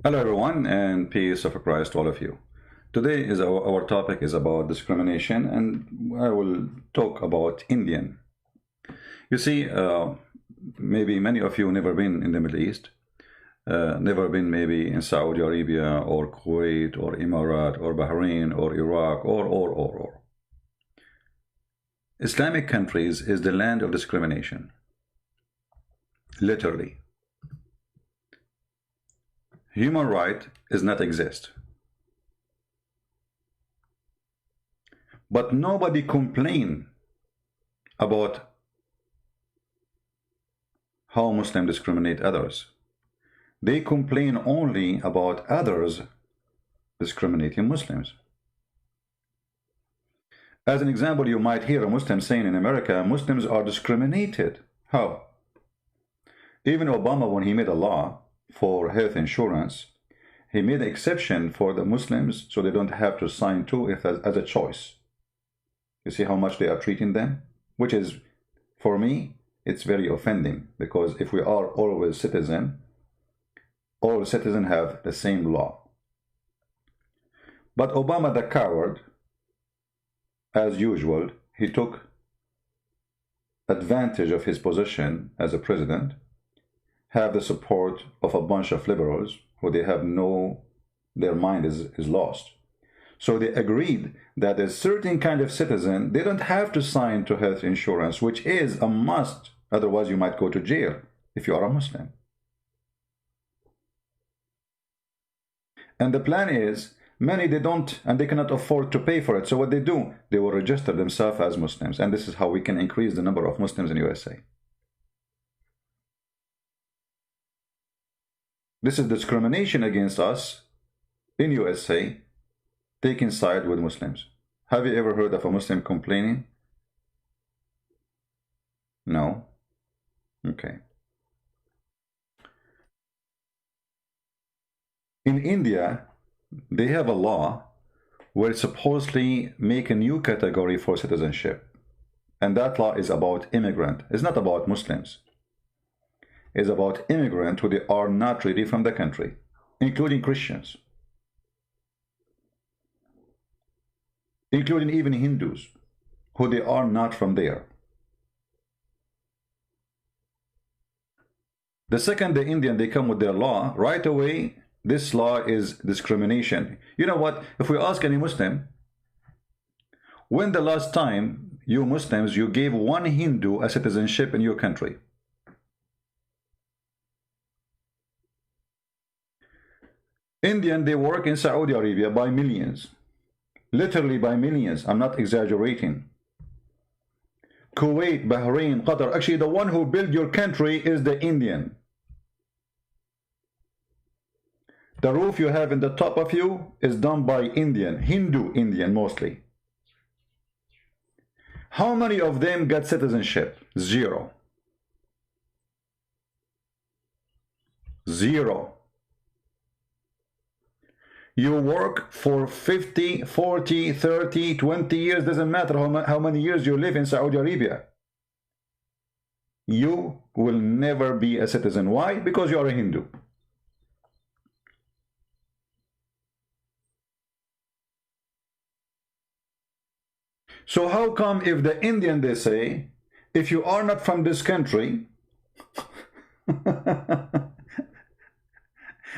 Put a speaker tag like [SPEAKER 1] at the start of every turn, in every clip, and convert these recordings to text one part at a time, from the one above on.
[SPEAKER 1] Hello everyone, and peace of Christ to all of you. Today is our topic is about discrimination, and I will talk about Indian. You see, maybe many of you never been in the Middle East, never been maybe in Saudi Arabia or Kuwait or Emirat or Bahrain or Iraq or. Islamic countries is the land of discrimination, literally. Human right does not exist. But nobody complain about how Muslims discriminate others. They complain only about others discriminating Muslims. As an example, you might hear a Muslim saying in America, Muslims are discriminated. How? Even Obama, when he made a law for health insurance, he made an exception for the Muslims so they don't have to sign to it as a choice. You see how much they are treating them? Which is, for me, it's very offending, because if we are always citizens, all citizens have the same law. But Obama, the coward, as usual, he took advantage of his position as a president, have the support of a bunch of liberals who they have their mind is lost. So they agreed that a certain kind of citizen, they don't have to sign to health insurance, which is a must. Otherwise, you might go to jail if you are a Muslim. And the plan is, many they don't, and they cannot afford to pay for it. So what they do, they will register themselves as Muslims. And this is how we can increase the number of Muslims in USA. This is discrimination against us in USA, taking side with Muslims. Have you ever heard of a Muslim complaining? No? Okay. In India, they have a law where it supposedly make a new category for citizenship. And that law is about immigrant. It's not about Muslims. It's about immigrants who they are not really from the country, including Christians, including even Hindus, who they are not from there. The second the Indian, they come with their law, right away, this law is discrimination. You know what? If we ask any Muslim, when the last time you Muslims, you gave one Hindu a citizenship in your country? Indian, they work in Saudi Arabia by millions. Literally by millions. I'm not exaggerating. Kuwait, Bahrain, Qatar. Actually, the one who built your country is the Indian. The roof you have in the top of you is done by Indian, Hindu Indian mostly. How many of them get citizenship? Zero. Zero. You work for 50, 40, 30, 20 years, doesn't matter how many years you live in Saudi Arabia. You will never be a citizen. Why? Because you are a Hindu. So how come if the Indian, they say, if you are not from this country,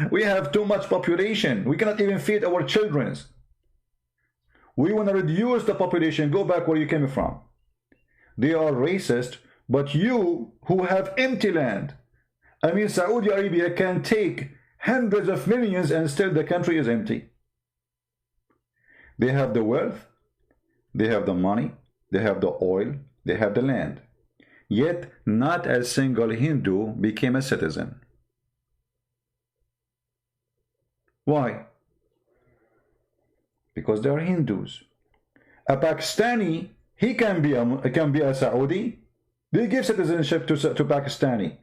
[SPEAKER 1] we have too much population. We cannot even feed our children. We want to reduce the population. Go back where you came from. They are racist, but you who have empty land. I mean, Saudi Arabia can take hundreds of millions and still the country is empty. They have the wealth, they have the money, they have the oil, they have the land. Yet not a single Hindu became a citizen. Why? Because they are Hindus. A Pakistani, he can be a Saudi. They give citizenship to Pakistani.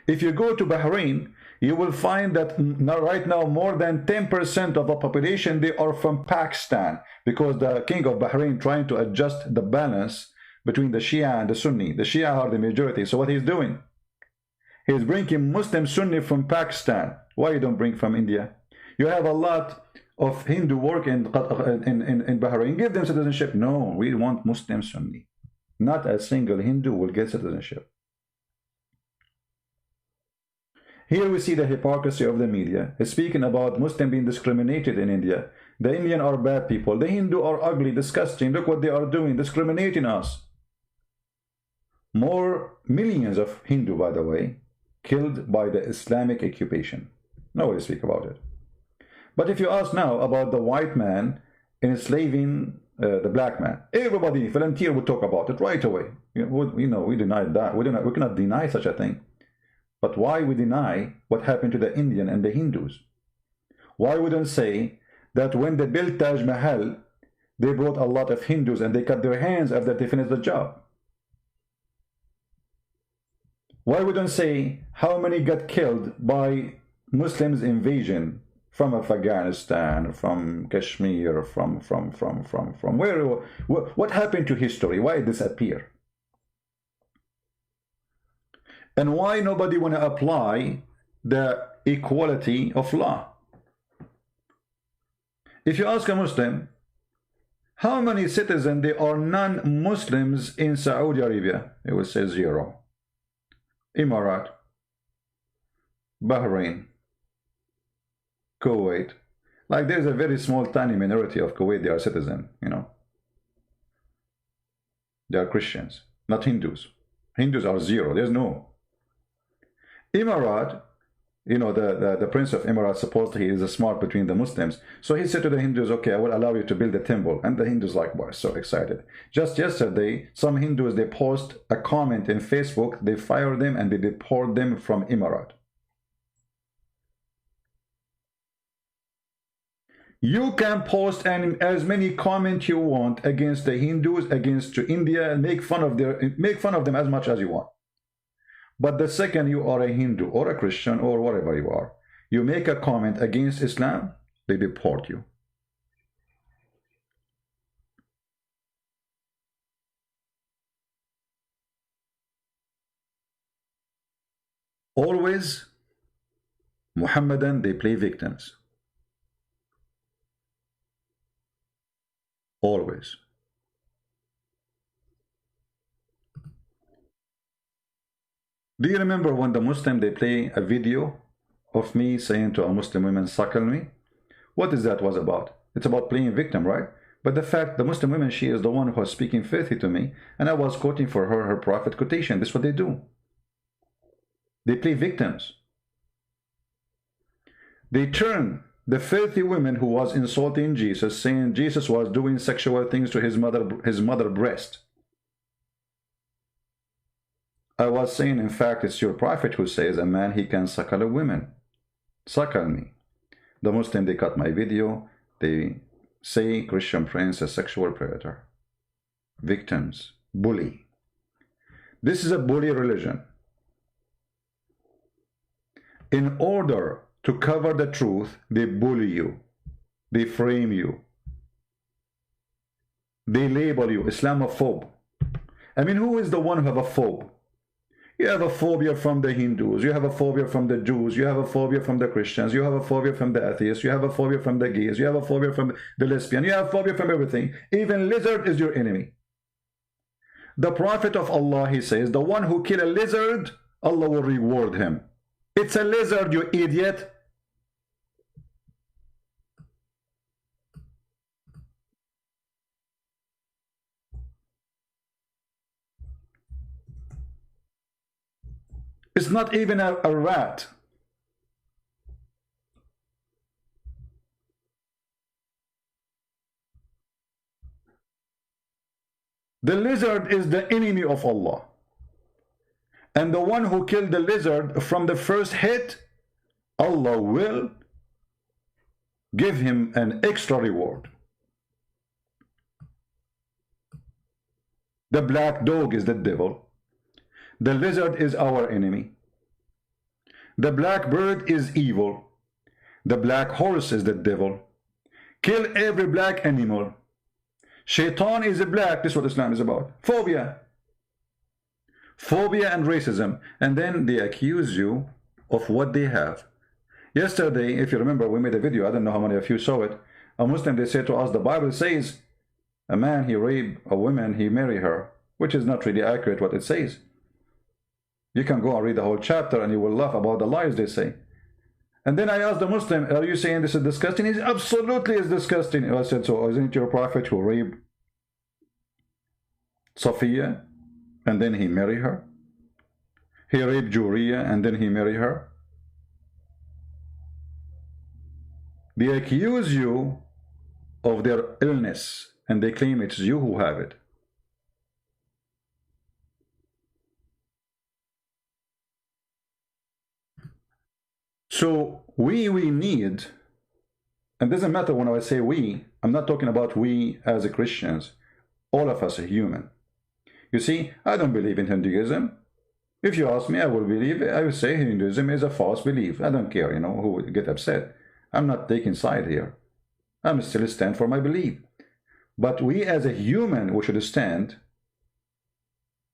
[SPEAKER 1] If you go to Bahrain, you will find that right now more than 10% of the population, they are from Pakistan, because the king of Bahrain trying to adjust the balance between the Shia and the Sunni. The Shia are the majority. So what he's doing, he's bringing Muslim Sunni from Pakistan. Why you don't bring from India? You have a lot of Hindu work in Bahrain. Give them citizenship. No, we want Muslim Sunni. Not a single Hindu will get citizenship. Here we see the hypocrisy of the media. It's speaking about Muslim being discriminated in India. The Indian are bad people. The Hindu are ugly, disgusting. Look what they are doing, discriminating us. More millions of Hindu, by the way, killed by the Islamic occupation. Nobody speak about it. But if you ask now about the white man enslaving the black man, everybody, volunteer, would talk about it right away. We denied that. We cannot deny such a thing. But why we deny what happened to the Indian and the Hindus? Why we don't say that when they built Taj Mahal, they brought a lot of Hindus and they cut their hands after they finished the job? Why we don't say how many got killed by Muslims invasion from Afghanistan, from Kashmir, from where? What happened to history? Why it disappear? And why nobody want to apply the equality of law? If you ask a Muslim, how many citizens there are non-Muslims in Saudi Arabia? It will say 0. Emirat, Bahrain, Kuwait. Like there's a very small tiny minority of Kuwait, they are citizens, They are Christians, not Hindus. Hindus are 0, there's no. Emirat, the prince of Emirat, supposedly he is smart between the Muslims. So he said to the Hindus, okay, I will allow you to build a temple. And the Hindus were so excited. Just yesterday, some Hindus, they post a comment in Facebook, they fire them and they deport them from Emirat. You can post as many comments you want against the Hindus, against India, and make fun of them as much as you want. But the second you are a Hindu or a Christian or whatever you are, you make a comment against Islam, they deport you. Always, Muhammadan, they play victims. Always. Do you remember when the Muslim, they play a video of me saying to a Muslim woman, suckle me? What is that was about? It's about playing victim, right? But the fact, the Muslim woman, she is the one who was speaking filthy to me, and I was quoting for her prophet quotation. This is what they do. They play victims. They turn the filthy woman who was insulting Jesus, saying Jesus was doing sexual things to his mother breast. I was saying, in fact, it's your prophet who says a man, he can suckle a woman. Suckle me. The Muslim, they cut my video. They say Christian prince a sexual predator. Victims. Bully. This is a bully religion. In order to cover the truth, they bully you. They frame you. They label you Islamophobe. I mean, who is the one who have a phobe? You have a phobia from the Hindus, you have a phobia from the Jews, you have a phobia from the Christians, you have a phobia from the atheists, you have a phobia from the gays, you have a phobia from the lesbian, you have a phobia from everything. Even lizard is your enemy. The Prophet of Allah, he says, the one who kill a lizard, Allah will reward him. It's a lizard, you idiot. It's not even a rat. The lizard is the enemy of Allah. And the one who killed the lizard from the first hit, Allah will give him an extra reward. The black dog is the devil. The lizard is our enemy. The black bird is evil. The black horse is the devil. Kill every black animal. Shaitan is a black. This is what Islam is about. Phobia. Phobia and racism. And then they accuse you of what they have. Yesterday, if you remember, we made a video. I don't know how many of you saw it. A Muslim, they said to us, the Bible says a man, he rape a woman, he marry her, which is not really accurate what it says. You can go and read the whole chapter and you will laugh about the lies they say. And then I asked the Muslim, are you saying this is disgusting? He said, absolutely is disgusting. I said, so isn't it your prophet who raped Safiya and then he married her? He raped Juriya and then he married her? They accuse you of their illness and they claim it's you who have it. So we need, and it doesn't matter when I say we, I'm not talking about we as a Christians. All of us are human. You see, I don't believe in Hinduism. If you ask me, I will believe, I will say Hinduism is a false belief. I don't care, you know, who would get upset. I'm not taking side here. I'm still stand for my belief. But we as a human, we should stand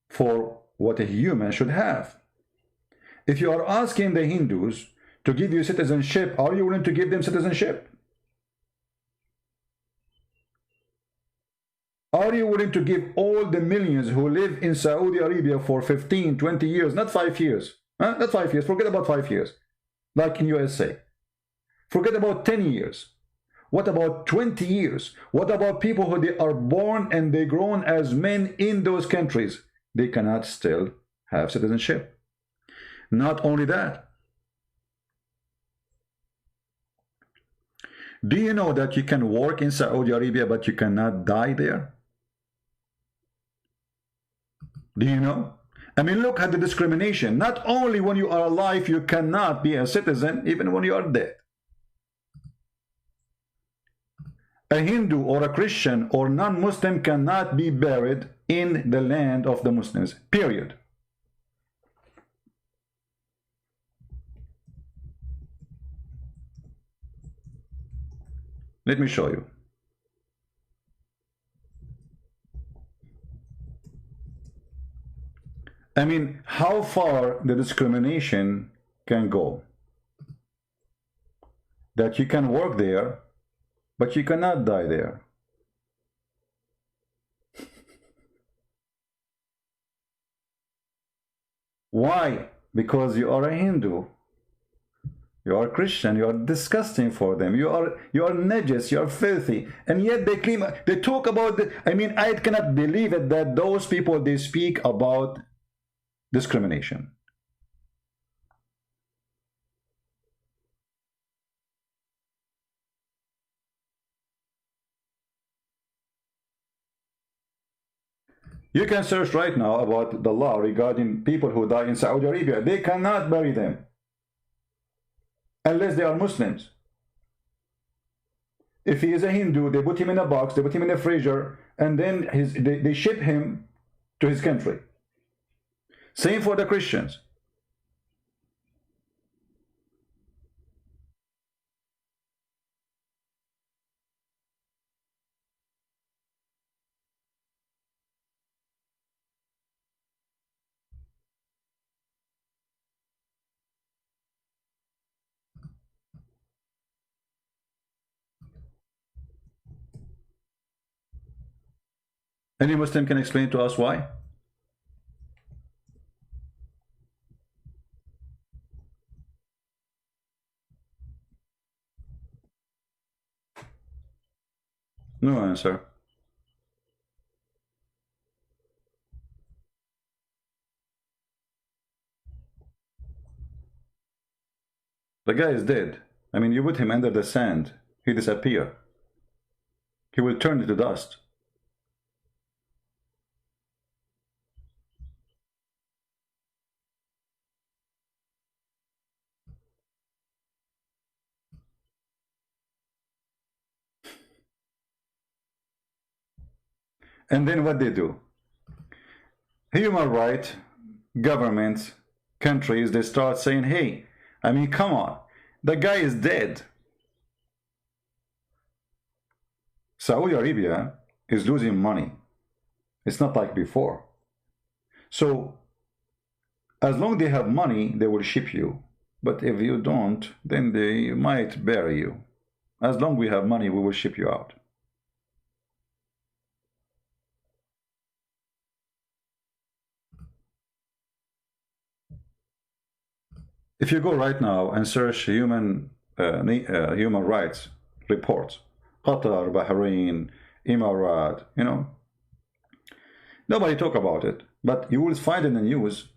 [SPEAKER 1] for what a human should have. If you are asking the Hindus to give you citizenship, are you willing to give them citizenship? Are you willing to give all the millions who live in Saudi Arabia for 15, 20 years, not 5 years, huh? Not 5 years, forget about 5 years, like in USA. Forget about 10 years. What about 20 years? What about people who they are born and they grown as men in those countries? They cannot still have citizenship. Not only that, do you know that you can work in Saudi Arabia but you cannot die there? Do you know? I mean, look at the discrimination. Not only when you are alive you cannot be a citizen, even when you are dead. A Hindu or a Christian or non-Muslim cannot be buried in the land of the Muslims, period. Let me show you. I mean, how far the discrimination can go. That you can work there, but you cannot die there. Why? Because you are a Hindu. You are Christian, you are disgusting for them. You are najis, you are filthy. And yet they claim, they talk about the, I mean, I cannot believe it that those people, they speak about discrimination. You can search right now about the law regarding people who die in Saudi Arabia. They cannot bury them unless they are Muslims. If he is a Hindu, they put him in a box, they put him in a freezer, and then they ship him to his country. Same for the Christians. Any Muslim can explain to us why? No answer. The guy is dead. I mean, you put him under the sand, he disappear. He will turn into dust. And then what they do? Human rights, governments, countries, they start saying, hey, I mean, come on, the guy is dead. Saudi Arabia is losing money. It's not like before. So, as long as they have money, they will ship you. But if you don't, then they might bury you. As long as we have money, we will ship you out. If you go right now and search human rights reports, Qatar, Bahrain, Emirat, you know, nobody talk about it, but you will find in the news,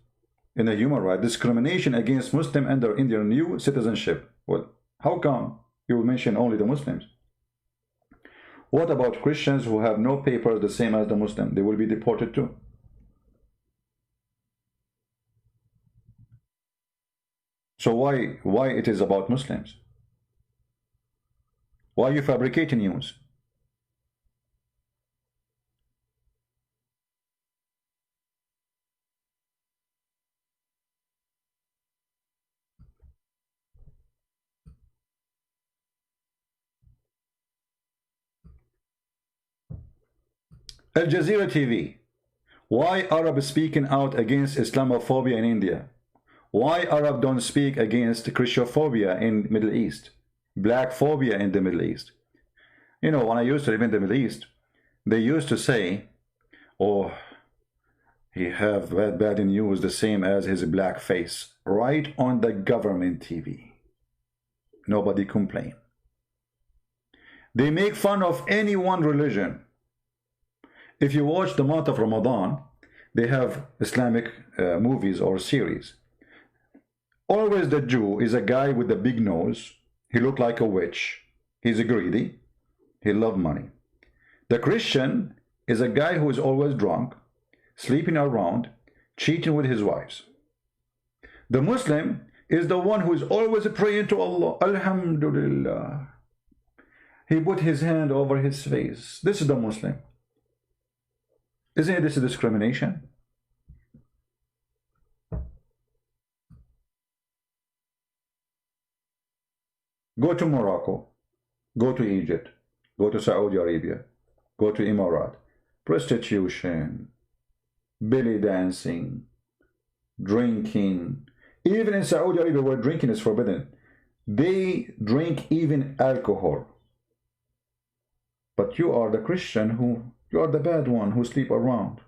[SPEAKER 1] in the human rights, discrimination against Muslim under Indian new citizenship. Well, how come you will mention only the Muslims? What about Christians who have no papers the same as the Muslim? They will be deported too. So why it is about Muslims? Why are you fabricating news? Al Jazeera TV. Why Arabs speaking out against Islamophobia in India? Why Arab don't speak against Christophobia in Middle East? Black phobia in the Middle East? You know, when I used to live in the Middle East, they used to say, oh, he have bad news the same as his black face, right on the government TV. Nobody complain. They make fun of any one religion. If you watch the month of Ramadan, they have Islamic movies or series. Always the Jew is a guy with a big nose. He looked like a witch. He's greedy. He loves money. The Christian is a guy who is always drunk, sleeping around, cheating with his wives. The Muslim is the one who is always praying to Allah. Alhamdulillah. He put his hand over his face. This is the Muslim. Isn't this a discrimination? Go to Morocco, go to Egypt, go to Saudi Arabia, go to Emirat. Prostitution, belly dancing, drinking. Even in Saudi Arabia where drinking is forbidden, they drink even alcohol. But you are the Christian you are the bad one who sleep around.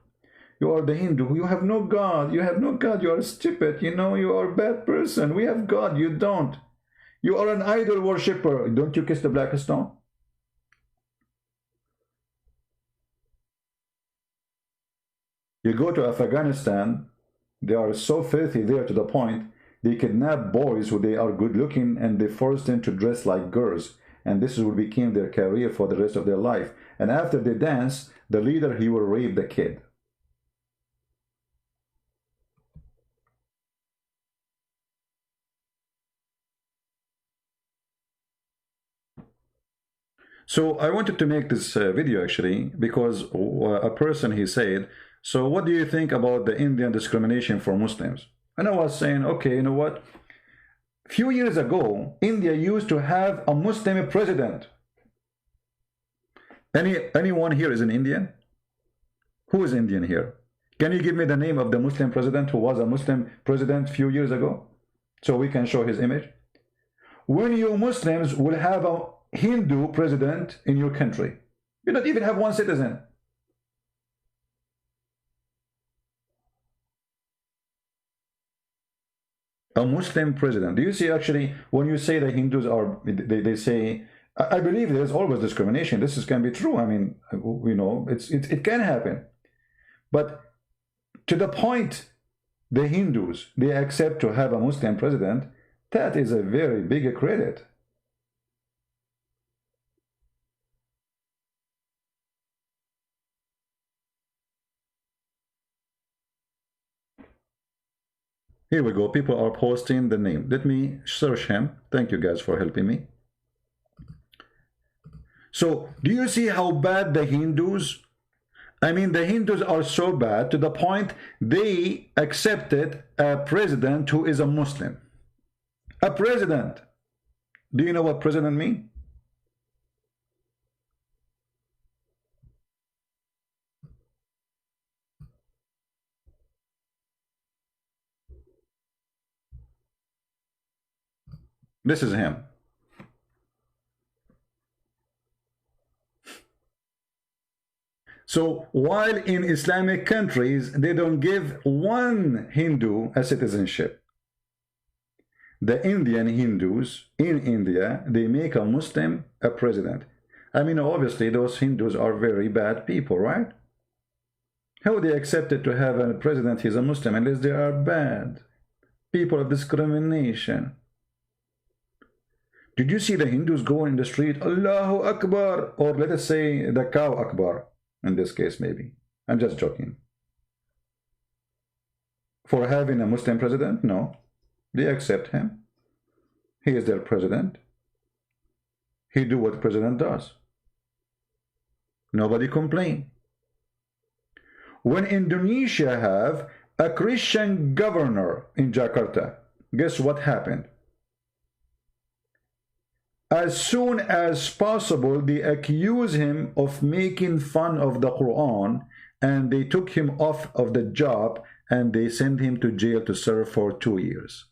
[SPEAKER 1] You are the Hindu, you have no God, you have no God, you are stupid, you know, you are a bad person. We have God, you don't. You are an idol worshipper. Don't you kiss the black stone? You go to Afghanistan, they are so filthy there to the point they kidnap boys who they are good looking and they force them to dress like girls. And this will become their career for the rest of their life. And after they dance, the leader, he will rape the kid. So I wanted to make this video actually because a person, he said, so what do you think about the Indian discrimination for Muslims? And I was saying, okay, you know what? A few years ago, India used to have a Muslim president. Anyone here is an Indian? Who is Indian here? Can you give me the name of the Muslim president who was a Muslim president a few years ago? So we can show his image. When you Muslims will have a Hindu president in your country, you don't even have one citizen. A Muslim president. Do you see actually when you say the Hindus are, they say, I believe there's always discrimination. This can be true. I mean, you know, it can happen. But to the point, the Hindus, they accept to have a Muslim president, that is a very big credit. Here we go. People are posting the name. Let me search him. Thank you guys for helping me. So, do you see how bad the Hindus? I mean, the Hindus are so bad to the point they accepted a president who is a Muslim. A president. Do you know what president means? This is him. So while in Islamic countries, they don't give one Hindu a citizenship. The Indian Hindus in India, they make a Muslim a president. I mean, obviously, those Hindus are very bad people, right? How they accepted to have a president, he's a Muslim, unless they are bad people of discrimination. Did you see the Hindus go in the street, Allahu Akbar, or let us say the cow Akbar, in this case maybe. I'm just joking. For having a Muslim president? No. They accept him. He is their president. He do what the president does. Nobody complain. When Indonesia have a Christian governor in Jakarta, guess what happened? As soon as possible, they accuse him of making fun of the Quran, and they took him off of the job and they sent him to jail to serve for 2 years.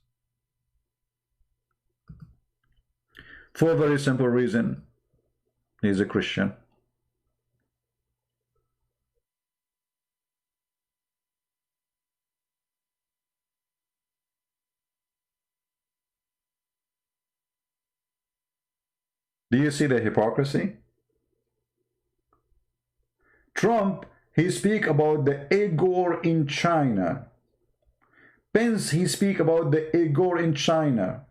[SPEAKER 1] For a very simple reason, he's a Christian. Do you see the hypocrisy? Trump, he speak about the Uyghur in China. Pence, he speak about the Uyghur in China.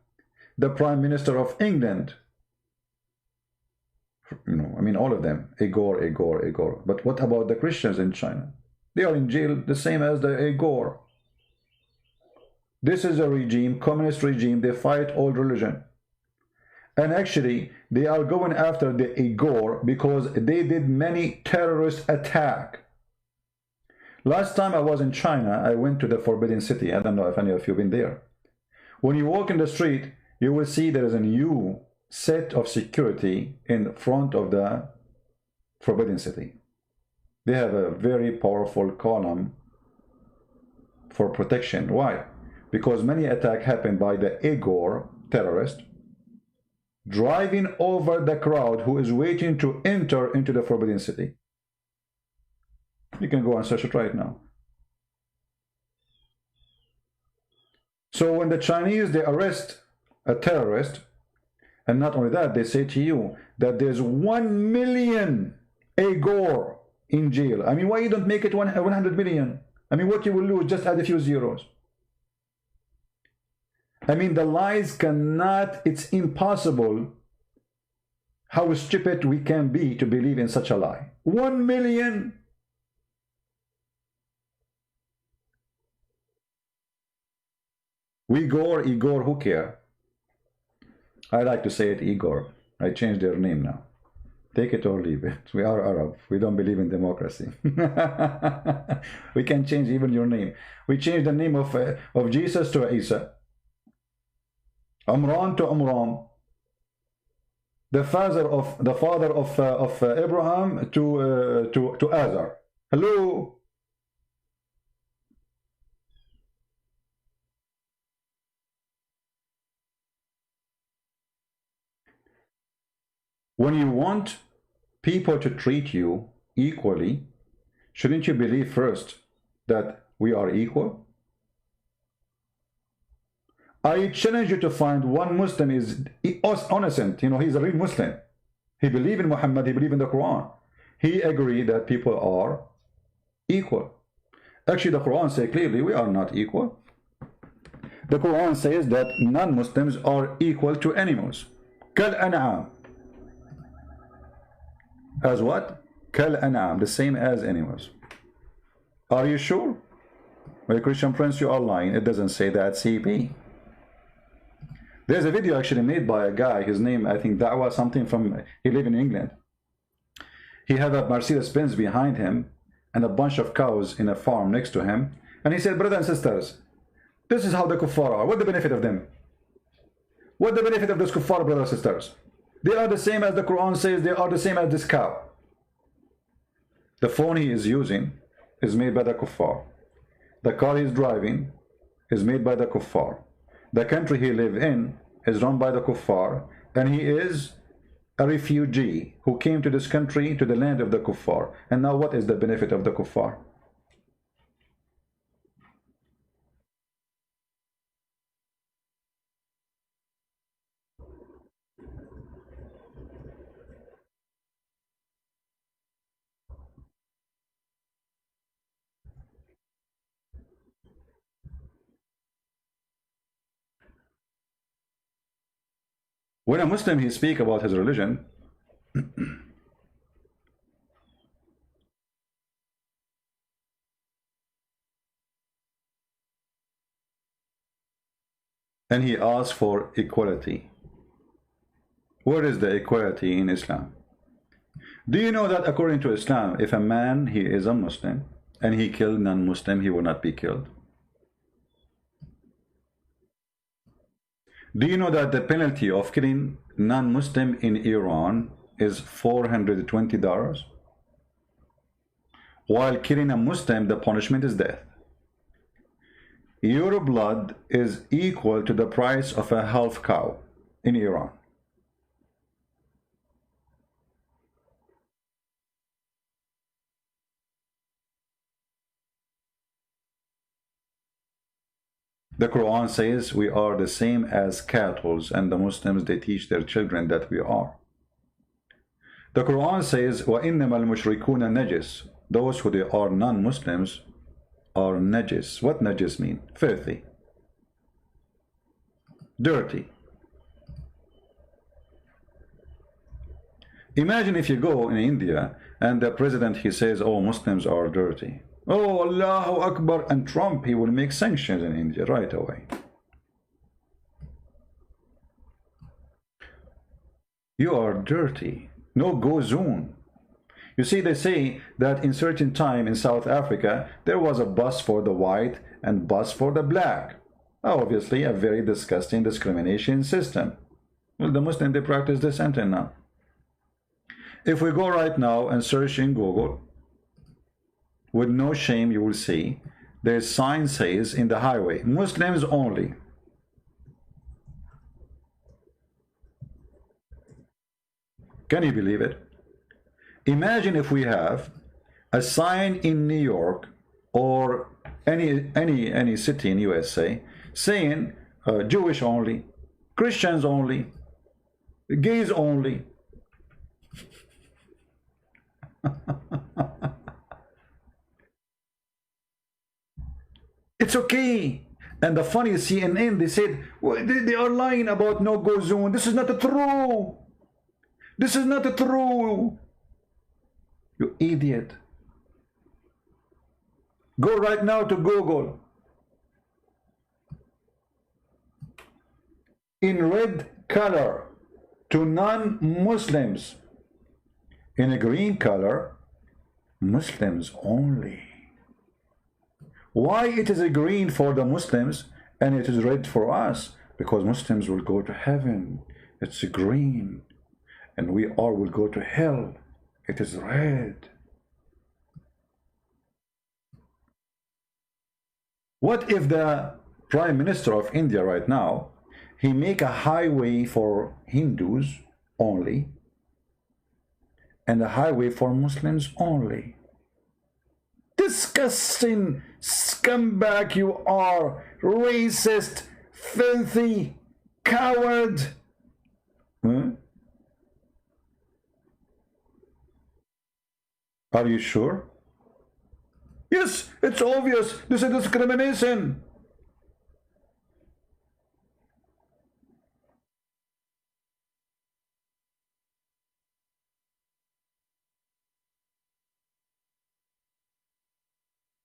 [SPEAKER 1] The Prime Minister of England. You know, I mean, all of them. Uyghur. But what about the Christians in China? They are in jail the same as the Uyghur. This is a regime, communist regime. They fight all religion. And actually, they are going after the Uyghur because they did many terrorist attacks. Last time I was in China, I went to the Forbidden City. I don't know if any of you have been there. When you walk in the street, you will see there is a new set of security in front of the Forbidden City. They have a very powerful column for protection. Why? Because many attacks happen by the Uyghur terrorists driving over the crowd who is waiting to enter into the Forbidden City. You can go and search it right now. So when the Chinese, they arrest a terrorist, and not only that, they say to you that there's 1 million Uyghur in jail. I mean, why you don't make it 100 million? I mean, what you will lose, just add a few zeros. I mean, the lies cannot, it's impossible how stupid we can be to believe in such a lie. 1 million. Igor, who care? I like to say it Igor. I changed their name now. Take it or leave it. We are Arab. We don't believe in democracy. We can change even your name. We changed the name of Jesus to Isa. Umran to Umran. The father of Abraham to Azar. Hello. When you want people to treat you equally, shouldn't you believe first that we are equal? I challenge you to find one Muslim is innocent. You know, he's a real Muslim. He believes in Muhammad, he believes in the Quran. He agrees that people are equal. Actually, the Quran says clearly we are not equal. The Quran says that non-Muslims are equal to animals. Kal an'am. As what? Kal an'am, the same as animals. Are you sure? My Christian friends, you are lying. It doesn't say that, CP. There's a video actually made by a guy, his name, I think Da'wah something from, he lives in England. He had a Mercedes-Benz behind him and a bunch of cows in a farm next to him. And he said, brothers and sisters, this is how the kuffar are. What's the benefit of them? What's the benefit of those kuffar, brothers and sisters? They are the same as the Quran says, they are the same as this cow. The phone he is using is made by the kuffar. The car he is driving is made by the kuffar. The country he lives in is run by the kuffar, and he is a refugee who came to this country, to the land of the kuffar. And now what is the benefit of the kuffar? When a Muslim, he speaks about his religion, and he asks for equality. Where is the equality in Islam? Do you know that according to Islam, if a man, he is a Muslim, and he killed non-Muslim, he will not be killed? Do you know that the penalty of killing non-Muslim in Iran is $420? While killing a Muslim, the punishment is death. Your blood is equal to the price of a half cow in Iran. The Quran says we are the same as cattle, and the Muslims, they teach their children that we are. The Quran says وَإِنَّمَا الْمُشْرِكُونَ نَجِسٌ. Those who they are non-Muslims are najis. What najis mean? Filthy, dirty. Imagine if you go in India and the president, he says, oh, Muslims are dirty. Oh, Allahu Akbar, and Trump, he will make sanctions in India right away. You are dirty. No go zone. You see, they say that in certain time in South Africa, there was a bus for the white and bus for the black. Obviously, a very disgusting discrimination system. Well, the Muslim, they practice this until now. If we go right now and search in Google, with no shame, you will see their sign says in the highway, Muslims only. Can you believe it? Imagine if we have a sign in New York or any city in USA saying Jewish only, Christians only, gays only. It's okay. And the funny CNN, they said, well, they are lying about no-go zone. This is not true. This is not true. You idiot. Go right now to Google. In red color to non-Muslims. In a green color, Muslims only. Why it is a green for the Muslims and it is red for us? Because Muslims will go to heaven. It's a green. And we all will go to hell. It is red. What if the Prime Minister of India right now, he make a highway for Hindus only and a highway for Muslims only? Disgusting scumbag you are, racist, filthy, coward. Are you sure? Yes, it's obvious. This is discrimination.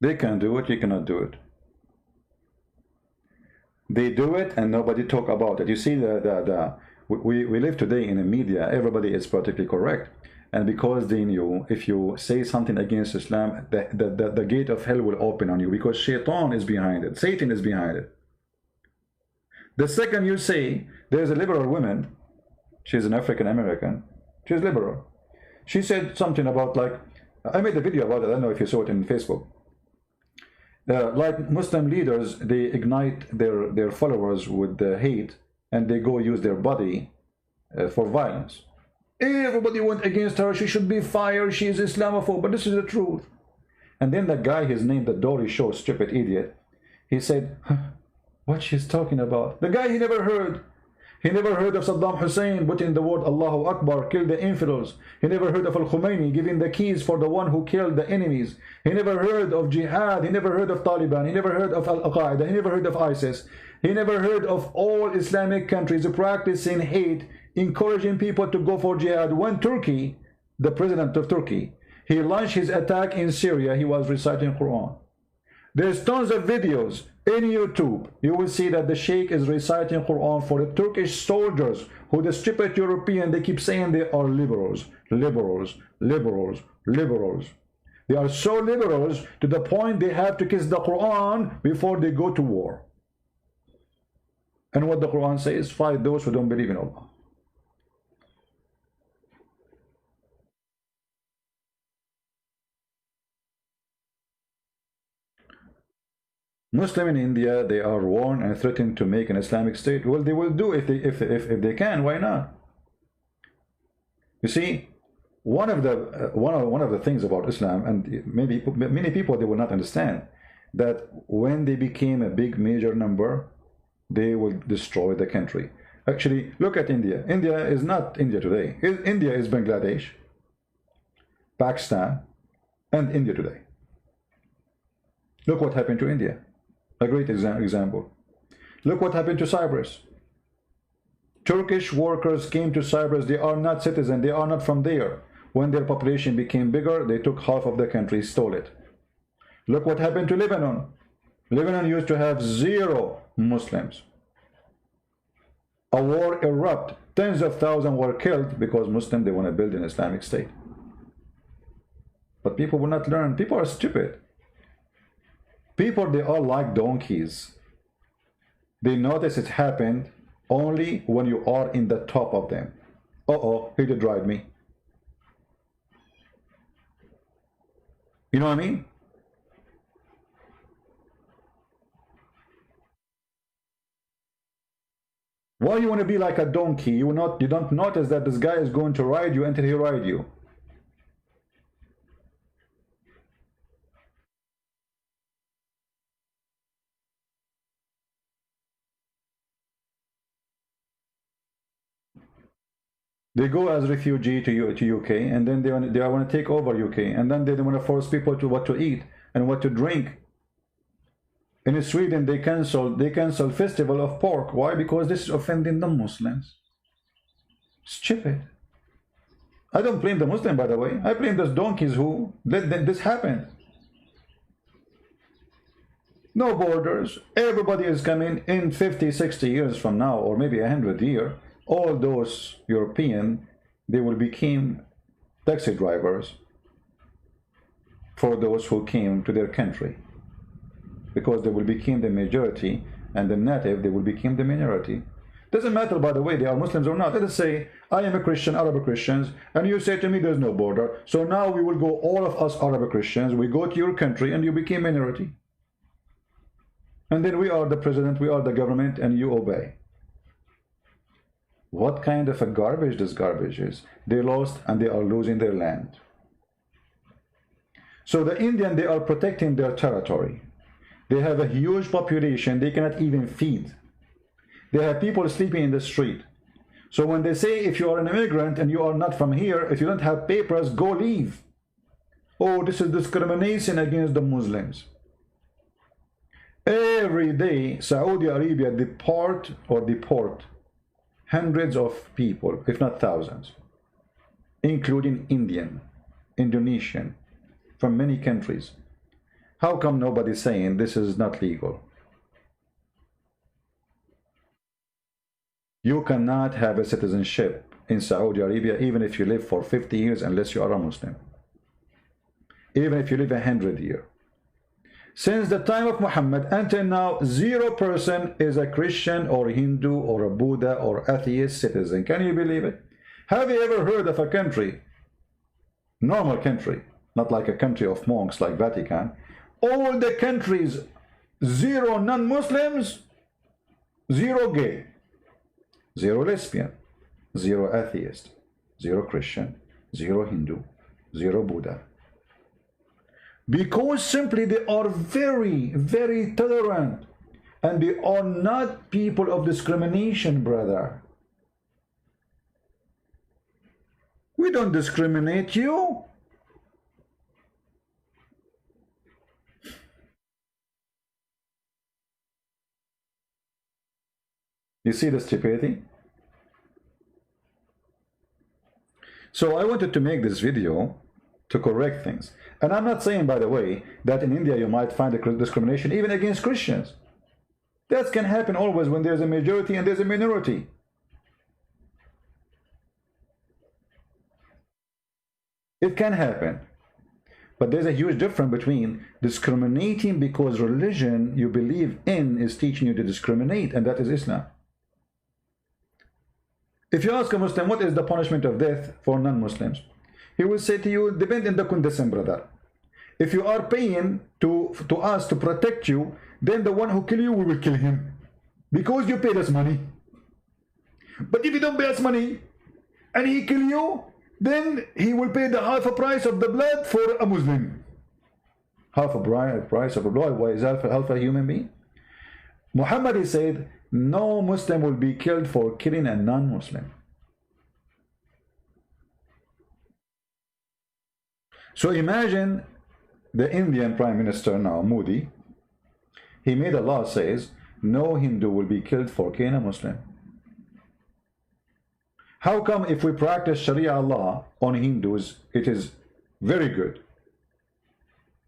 [SPEAKER 1] They can do it, you cannot do it. They do it and nobody talk about it. You see, we live today in the media, everybody is politically correct. And because they knew if you say something against Islam, the gate of hell will open on you, because Shaitan is behind it, Satan is behind it. The second you say, there's a liberal woman, she's an African American, she's liberal. She said something about, like, I made a video about it, I don't know if you saw it in Facebook. Like Muslim leaders, they ignite their followers with the hate and they go use their body for violence. Everybody went against her. She should be fired. She is Islamophobe. But this is the truth. And then the guy, his name, the Dory Show, stupid idiot, he said, huh, what she's talking about? The guy, he never heard. He never heard of Saddam Hussein putting the word Allahu Akbar, kill the infidels. He never heard of Al-Khomeini giving the keys for the one who killed the enemies. He never heard of jihad. He never heard of Taliban. He never heard of Al-Qaeda. He never heard of ISIS. He never heard of all Islamic countries practicing hate, encouraging people to go for jihad. When Turkey, the president of Turkey, he launched his attack in Syria, he was reciting Quran. There's tons of videos in YouTube. You will see that the Sheikh is reciting Quran for the Turkish soldiers who the stupid European, they keep saying they are liberals, liberals, liberals, liberals. They are so liberals to the point they have to kiss the Quran before they go to war. And what the Quran says, fight those who don't believe in Allah. Muslim in India, they are warned and threatened to make an Islamic state. Well, they will do if they can. Why not? You see, one of the things about Islam, and maybe many people they will not understand, that when they became a big major number, they will destroy the country. Actually, look at India. India is not India today. India is Bangladesh, Pakistan, and India today. Look what happened to India. A great example. Look what happened to Cyprus. Turkish workers came to Cyprus. They are not citizens. They are not from there. When their population became bigger, they took half of the country, stole it. Look what happened to Lebanon. Lebanon used to have 0 Muslims. A war erupted. Tens of thousands were killed because Muslims, they want to build an Islamic state. But people will not learn. People are stupid. People, they are like donkeys. They notice it happened only when you are in the top of them. Uh-oh, he did drive me. You know what I mean? Why you want to be like a donkey? You don't notice that this guy is going to ride you until he ride you. They go as refugee to UK, and then they want to take over UK, and then they want to force people to what to eat and what to drink. In Sweden, they cancel festival of pork. Why? Because this is offending the Muslims. Stupid. I don't blame the Muslim, by the way. I blame those donkeys who let this happen. No borders. Everybody is coming in 50, 60 years from now, or maybe 100 years. All those European, they will become taxi drivers for those who came to their country, because they will become the majority, and the native, they will become the minority. Doesn't matter, by the way, they are Muslims or not. Let us say I am a Christian, Arab Christians, and you say to me there's no border, so now we will go, all of us Arab Christians, we go to your country and you became minority, and then we are the president, we are the government, and you obey. What kind of a garbage this garbage is? They lost and they are losing their land. So the Indian, they are protecting their territory. They have a huge population. They cannot even feed. They have people sleeping in the street. So when they say if you are an immigrant and you are not from here, if you don't have papers, go leave. Oh, this is discrimination against the Muslims. Every day, Saudi Arabia deport hundreds of people, if not thousands, including Indian, Indonesian, from many countries. How come nobody's saying this is not legal? You cannot have a citizenship in Saudi Arabia even if you live for 50 years unless you are a Muslim. Even if you live 100 years. Since the time of Muhammad until now, 0 person is a Christian or Hindu or a Buddha or atheist citizen. Can you believe it? Have you ever heard of a country, normal country, not like a country of monks like Vatican, all the countries, 0 non-Muslims, 0 gay? zero lesbian, zero atheist, zero Christian, zero Hindu, zero Buddha. Because simply they are very, very tolerant, and they are not people of discrimination, brother. We don't discriminate you. You see the stupidity? So I wanted to make this video to correct things. And I'm not saying, by the way, that in India you might find a discrimination even against Christians. That can happen always when there's a majority and there's a minority. It can happen. But there's a huge difference between discriminating because religion you believe in is teaching you to discriminate, and that is Islam. If you ask a Muslim, what is the punishment of death for non-Muslims? He will say to you, depend in the condition, brother. If you are paying to us to protect you, then the one who kill you, we will kill him. Because you paid us money. But if you don't pay us money, and he kill you, then he will pay the half a price of the blood for a Muslim. Half a price of the blood. Why is half a human being? Muhammad, he said, no Muslim will be killed for killing a non-Muslim. So imagine the Indian Prime Minister now, Modi. He made a law says no Hindu will be killed for killing a Muslim. How come if we practice Sharia law on Hindus, it is very good?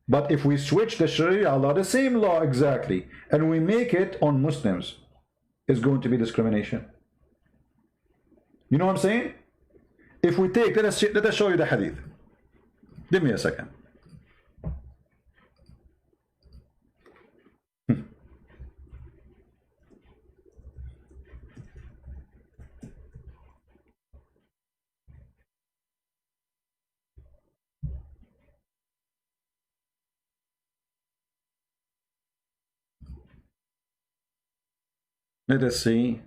[SPEAKER 1] But if we switch the Sharia law, the same law exactly, and we make it on Muslims, it's going to be discrimination. You know what I'm saying? If we take, let us show you the hadith. Give me a second. Let us see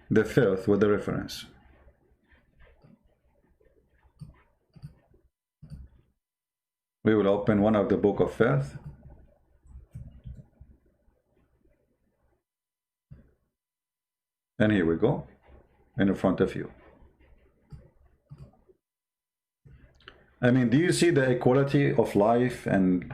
[SPEAKER 1] the filth with the reference. We will open one of the book of filth. And here we go, in front of you. I mean, do you see the equality of life? And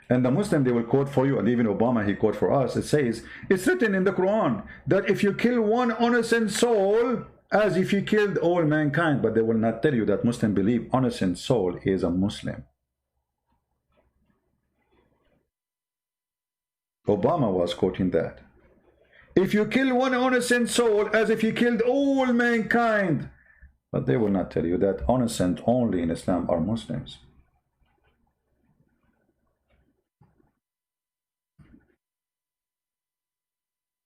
[SPEAKER 1] the Muslim, they will quote for you, and even Obama, he quote for us. It says, it's written in the Quran that if you kill one innocent soul, as if you killed all mankind. But they will not tell you that Muslim believe innocent soul is a Muslim. Obama was quoting that. If you kill one innocent soul, as if you killed all mankind. But they will not tell you that innocent only in Islam are Muslims.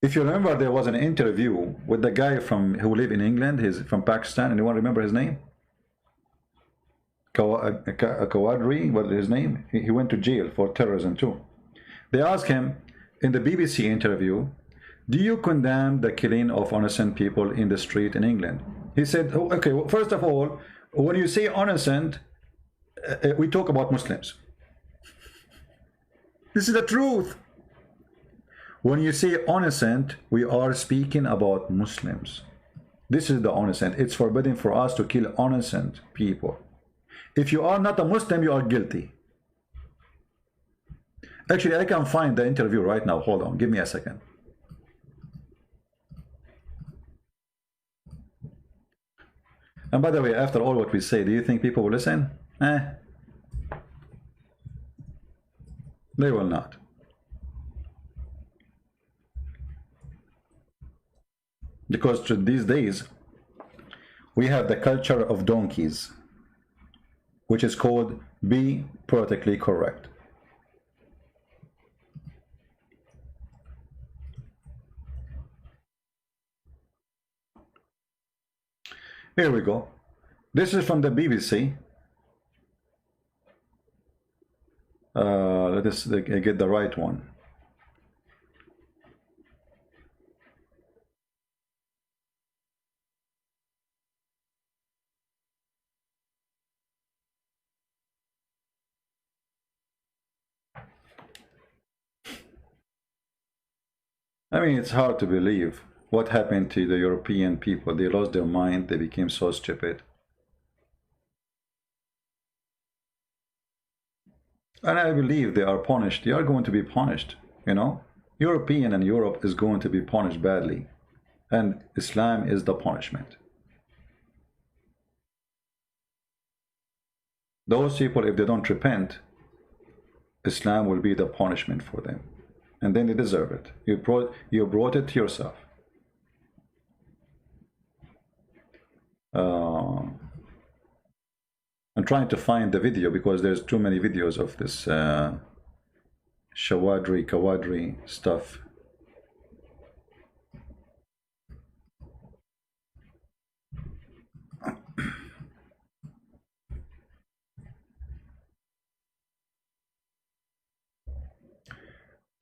[SPEAKER 1] If you remember, there was an interview with the guy who lived in England. He's from Pakistan. Anyone remember his name? Kawadri, what is his name? He went to jail for terrorism too. They asked him in the BBC interview, do you condemn the killing of innocent people in the street in England? He said, oh, okay, well, first of all, when you say innocent, we talk about Muslims. This is the truth. When you say innocent, we are speaking about Muslims. This is the innocent. It's forbidden for us to kill innocent people. If you are not a Muslim, you are guilty. Actually, I can find the interview right now. Hold on, give me a second. And by the way, after all what we say, do you think people will listen? They will not. Because these days we have the culture of donkeys, which is called be politically correct. Here we go. This is from the BBC. Let us get the right one. I mean, it's hard to believe what happened to the European people. They lost their mind. They became so stupid. And I believe they are punished. They are going to be punished, you know. European and Europe is going to be punished badly. And Islam is the punishment. Those people, if they don't repent, Islam will be the punishment for them. And then they deserve it. You brought it to yourself. I'm trying to find the video because there's too many videos of this Kawadri stuff.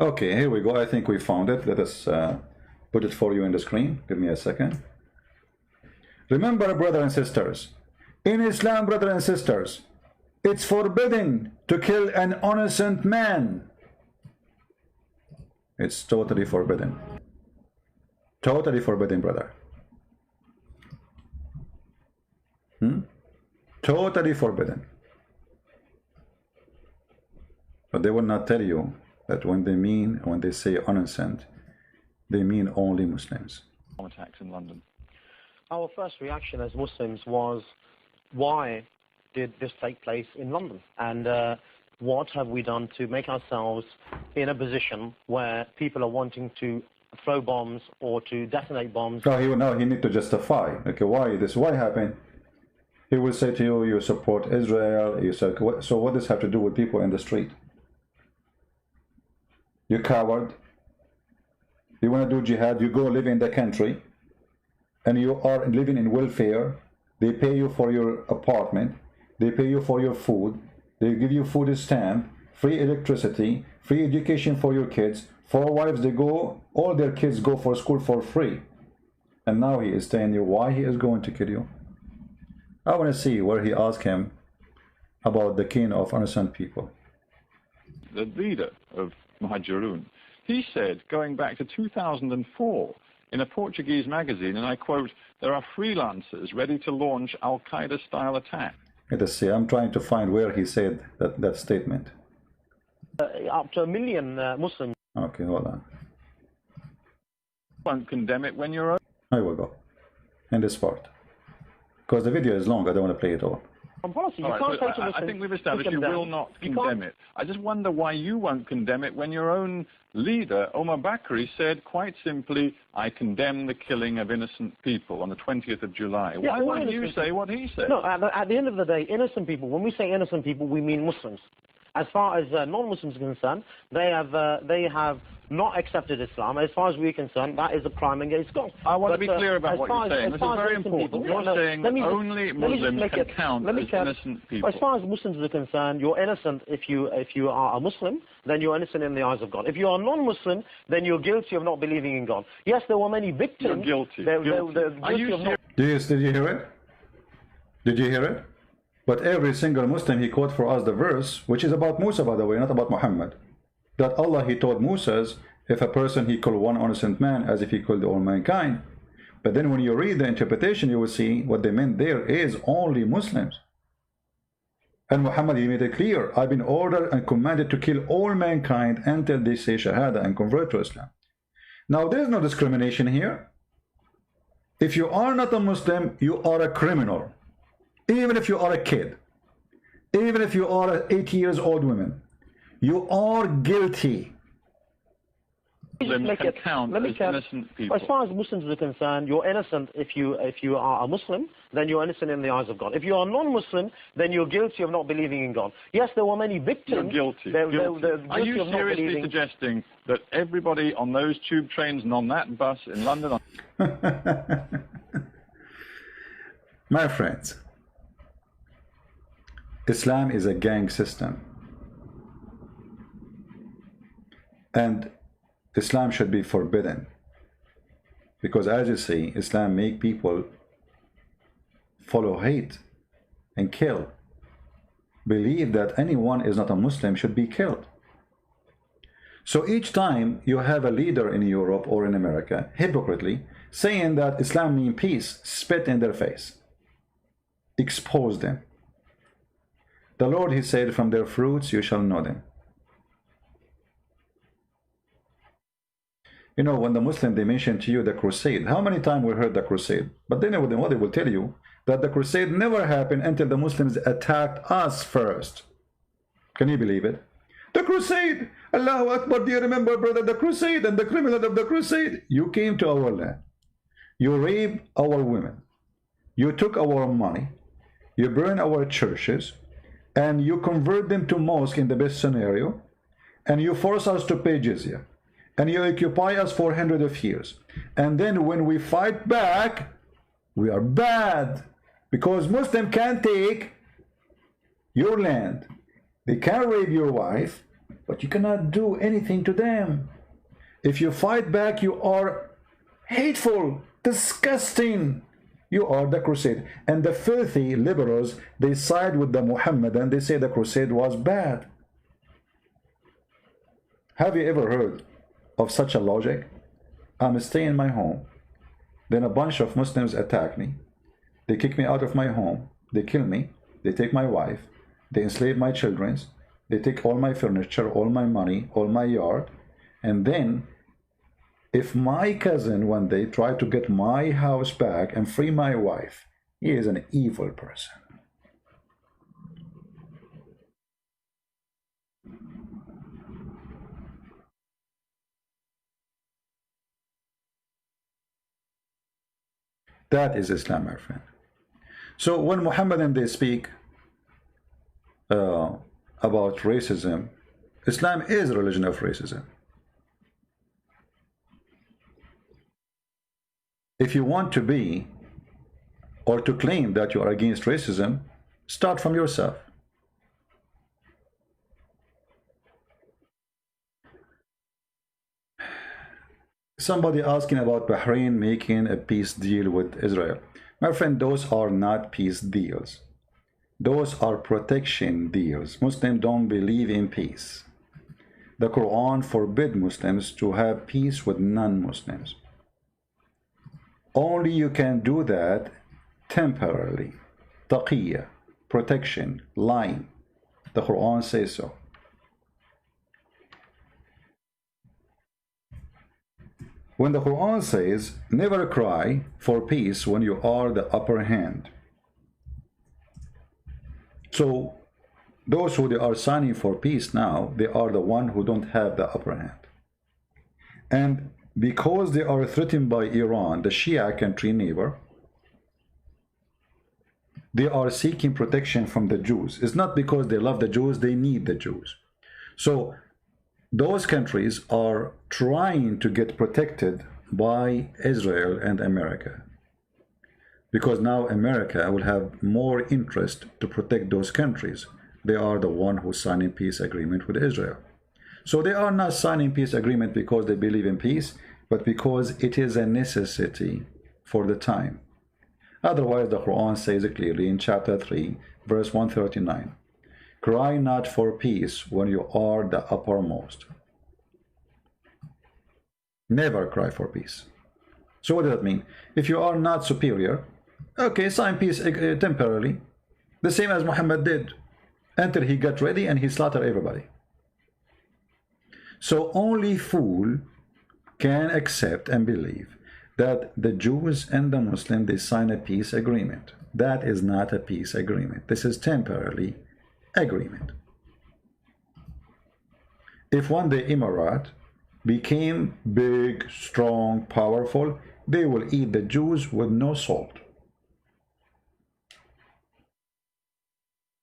[SPEAKER 1] Okay, here we go. I think we found it. Let us put it for you in the screen. Give me a second. Remember, brothers and sisters, in Islam, brothers and sisters, it's forbidden to kill an innocent man. It's totally forbidden. Totally forbidden, brother. Totally forbidden. But they will not tell you that when they say innocent, they mean only Muslims.
[SPEAKER 2] Attacks in London. Our first reaction as Muslims was, why did this take place in London? And what have we done to make ourselves in a position where people are wanting to throw bombs or to detonate bombs?
[SPEAKER 1] No, he need to justify. Okay, why happened? He will say to you, you support Israel. You say, so what does this have to do with people in the street? You coward. You want to do jihad, you go live in the country, and you are living in welfare. They pay you for your apartment, they pay you for your food, they give you food stamp, free electricity, free education for your kids. 4 wives, all their kids go for school for free. And now he is telling you why he is going to kill you. I want to see where he asked him about the king of innocent people.
[SPEAKER 3] The leader of Muhajirun, he said, going back to 2004, in a Portuguese magazine, and I quote, there are freelancers ready to launch Al-Qaeda-style attacks.
[SPEAKER 1] Let us see, I'm trying to find where he said that statement.
[SPEAKER 2] Up to 1 million Muslims.
[SPEAKER 1] Okay, hold on.
[SPEAKER 3] Won't condemn it when you're...
[SPEAKER 1] I will go in this part. Because the video is long, I don't want to play it all.
[SPEAKER 2] Policy.
[SPEAKER 3] Right, I think we've established you will not condemn it. I just wonder why you won't condemn it when your own leader, Omar Bakri, said quite simply, I condemn the killing of innocent people on the 20th of July. Yeah, why won't you say what he said?
[SPEAKER 2] No, at the end of the day, innocent people, when we say innocent people, we mean Muslims. As far as non-Muslims are concerned, they have not accepted Islam. As far as we're concerned, that is a crime against God.
[SPEAKER 3] I want to be clear about what you're saying. This is very important. You're saying that only Muslims can count as innocent people.
[SPEAKER 2] As far as Muslims are concerned, you're innocent if you are a Muslim, then you're innocent in the eyes of God. If you are non-Muslim, then you're guilty of not believing in God. Yes, there were many victims.
[SPEAKER 3] You're guilty.
[SPEAKER 2] They're guilty of not...
[SPEAKER 1] Did you hear it? Did you hear it? But every single Muslim, he quote for us the verse, which is about Musa, by the way, not about Muhammad. That Allah, he told Musa, if a person, he called one innocent man as if he called all mankind. But then when you read the interpretation, you will see what they meant there is only Muslims. And Muhammad, he made it clear, I've been ordered and commanded to kill all mankind until they say Shahada and convert to Islam. Now, there's no discrimination here. If you are not a Muslim, you are a criminal. Even if you are a kid, even if you are an 80 years old woman, you are guilty.
[SPEAKER 3] Muslims can count as innocent people.
[SPEAKER 2] As far as Muslims are concerned, you're innocent if you are a Muslim, then you're innocent in the eyes of God. If you are non-Muslim, then you're guilty of not believing in God. Yes, there were many victims.
[SPEAKER 3] You're guilty. Are you seriously suggesting that everybody on those tube trains and on that bus in London...
[SPEAKER 1] My friends, Islam is a gang system, and Islam should be forbidden, because as you see, Islam make people follow hate and kill, believe that anyone is not a Muslim should be killed. So each time you have a leader in Europe or in America, hypocritically, saying that Islam means peace, spit in their face. Expose them. The Lord, he said, from their fruits you shall know them. You know, when the Muslim, they mention to you the crusade, how many times we heard the crusade? But then what they will tell you, that the crusade never happened until the Muslims attacked us first. Can you believe it? The crusade! Allahu Akbar, do you remember, brother, the crusade and the criminal of the crusade? You came to our land. You raped our women. You took our money. You burned our churches. And you convert them to mosque in the best scenario. And you force us to pay jizya. And you occupy us for hundreds of years. And then when we fight back, we are bad. Because Muslims can't take your land. They can rape your wife, but you cannot do anything to them. If you fight back, you are hateful, disgusting. You are the crusade. And the filthy liberals, they side with the Muhammad and they say the crusade was bad. Have you ever heard of such a logic? I'm staying in my home. Then a bunch of Muslims attack me. They kick me out of my home. They kill me. They take my wife. They enslave my children. They take all my furniture, all my money, all my yard. And then, if my cousin one day tried to get my house back and free my wife, he is an evil person. That is Islam, my friend. So when Muhammadan they speak about racism, Islam is a religion of racism. If you want to be or to claim that you are against racism, start from yourself. Somebody asking about Bahrain making a peace deal with Israel. My friend, those are not peace deals. Those are protection deals. Muslims don't believe in peace. The Quran forbids Muslims to have peace with non-Muslims. Only you can do that temporarily. Taqiyya, protection, line. The Quran says so. When the Quran says, never cry for peace when you are the upper hand. So, those who they are signing for peace now, they are the one who don't have the upper hand. And because they are threatened by Iran, the Shia country neighbor, they are seeking protection from the Jews. It's not because they love the Jews, they need the Jews. So, those countries are trying to get protected by Israel and America, because now America will have more interest to protect those countries. They are the one who signing peace agreement with Israel. So they are not signing peace agreement because they believe in peace, but because it is a necessity for the time. Otherwise, the Quran says it clearly in chapter 3, verse 139. Cry not for peace when you are the uppermost. Never cry for peace. So what does that mean? If you are not superior, okay, sign peace temporarily. The same as Muhammad did, until he got ready and he slaughtered everybody. So only fool can accept and believe that the Jews and the Muslims, they sign a peace agreement. That is not a peace agreement. This is temporarily agreement. If one day Emirat became big, strong, powerful, they will eat the Jews with no salt.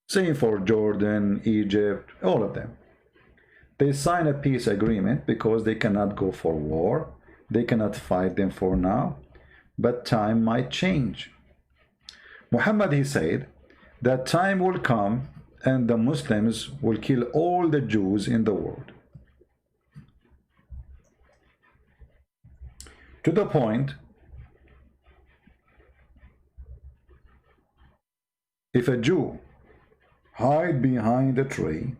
[SPEAKER 1] Same for Jordan, Egypt, all of them. They sign a peace agreement because they cannot go for war. They cannot fight them for now. But time might change. Muhammad, he said that time will come and the Muslims will kill all the Jews in the world. To the point, if a Jew hide behind a tree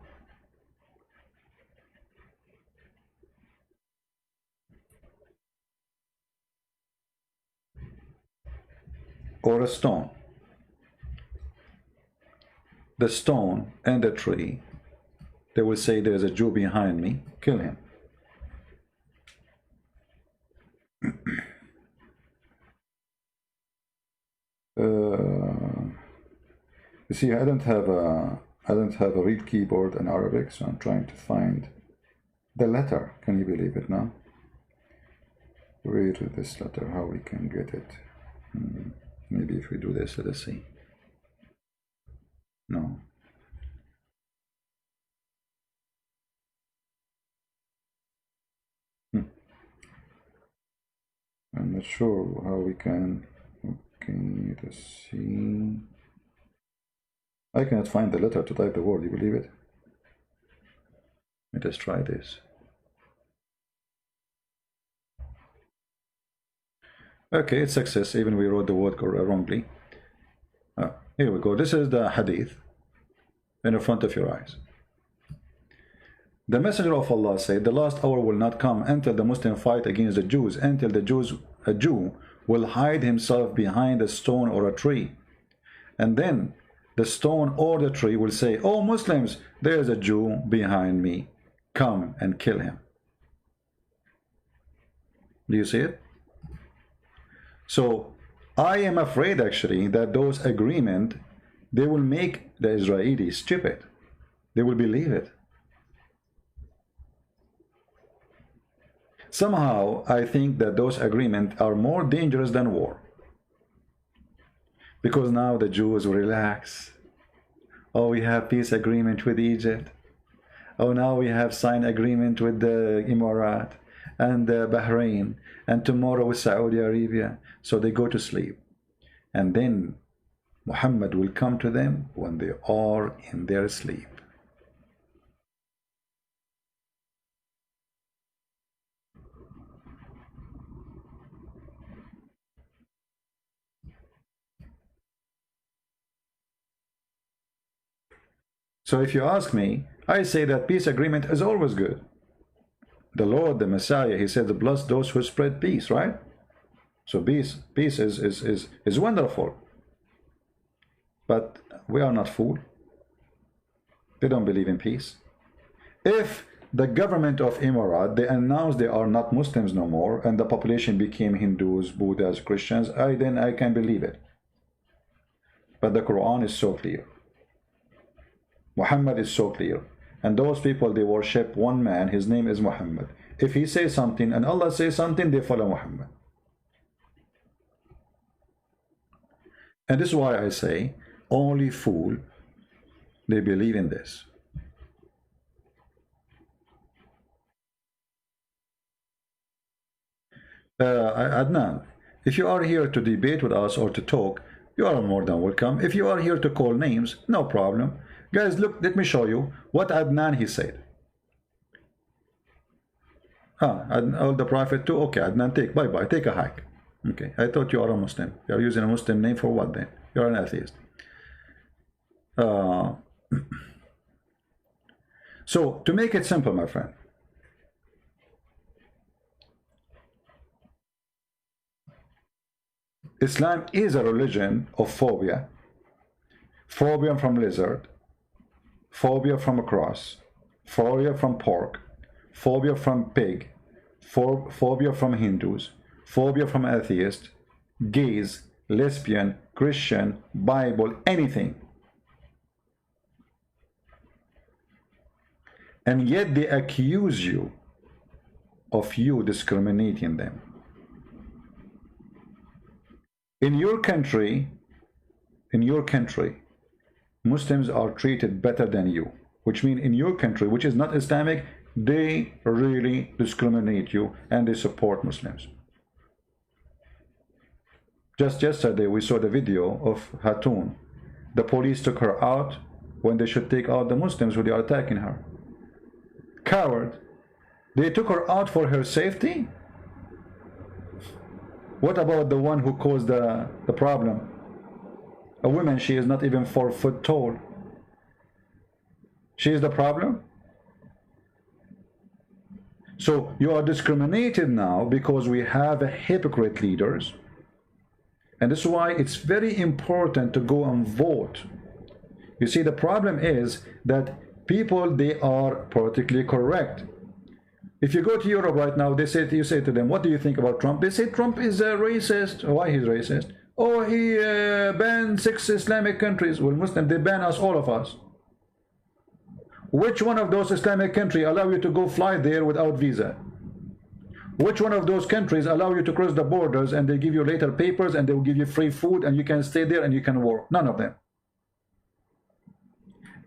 [SPEAKER 1] or a stone. The stone and the tree, they will say there's a Jew behind me, kill him. You see, I don't have a real keyboard in Arabic, so I'm trying to find the letter. Can you believe it now? Where is this letter? How we can get it? Maybe if we do this, let us see. No. I'm not sure how we can. Okay, let's see. I cannot find the letter to type the word. You believe it? Let us try this. Okay, it's success. Even we wrote the word wrongly. Here we go. This is the hadith in front of your eyes. The Messenger of Allah said, the last hour will not come until the Muslims fight against the Jews, until a Jew will hide himself behind a stone or a tree. And then the stone or the tree will say, "Oh Muslims, there is a Jew behind me. Come and kill him." Do you see it? So I am afraid actually that those agreements, they will make the Israelis stupid. They will believe it. Somehow I think that those agreements are more dangerous than war. Because now the Jews will relax. Oh, we have peace agreement with Egypt. Oh, now we have signed agreement with the Emirates and Bahrain, and tomorrow with Saudi Arabia. So they go to sleep. And then Muhammad will come to them when they are in their sleep. So if you ask me, I say that peace agreement is always good. The Lord, the Messiah, he said, bless those who spread peace, right? So peace is wonderful. But we are not fools. They don't believe in peace. If the government of Emirat, they announced they are not Muslims no more, and the population became Hindus, Buddhas, Christians, then I can believe it. But the Quran is so clear. Muhammad is so clear. And those people, they worship one man, his name is Muhammad. If he says something and Allah says something, they follow Muhammad. And this is why I say, only fool, they believe in this. Adnan, if you are here to debate with us or to talk, you are more than welcome. If you are here to call names, no problem. Guys, look, let me show you what Adnan he said. The Prophet too. Okay, Adnan, bye-bye, take a hike. Okay, I thought you are a Muslim. You are using a Muslim name for what then? You are an atheist. So, to make it simple, my friend, Islam is a religion of phobia. Phobia from lizard, phobia from a cross, phobia from pork, phobia from pig, phobia from Hindus, phobia from atheists, gays, lesbian, Christian, Bible, anything. And yet they accuse you of you discriminating them. In your country, Muslims are treated better than you, which means in your country, which is not Islamic, they really discriminate you and they support Muslims. Just yesterday we saw the video of Hatun. The police took her out when they should take out the Muslims who they are attacking her. Coward. They took her out for her safety? What about the one who caused the problem? A woman, she is not even 4 foot tall. She is the problem? So you are discriminated now because we have hypocrite leaders And this is why it's very important to go and vote. You see, the problem is that people, they are politically correct. If you go to Europe right now, you say to them, what do you think about Trump? They say Trump is a racist. Why he's racist? Oh, he banned 6 Islamic countries. Well, Muslim, they ban us, all of us. Which one of those Islamic countries allow you to go fly there without visa? Which one of those countries allow you to cross the borders and they give you later papers and they will give you free food and you can stay there and you can work? None of them.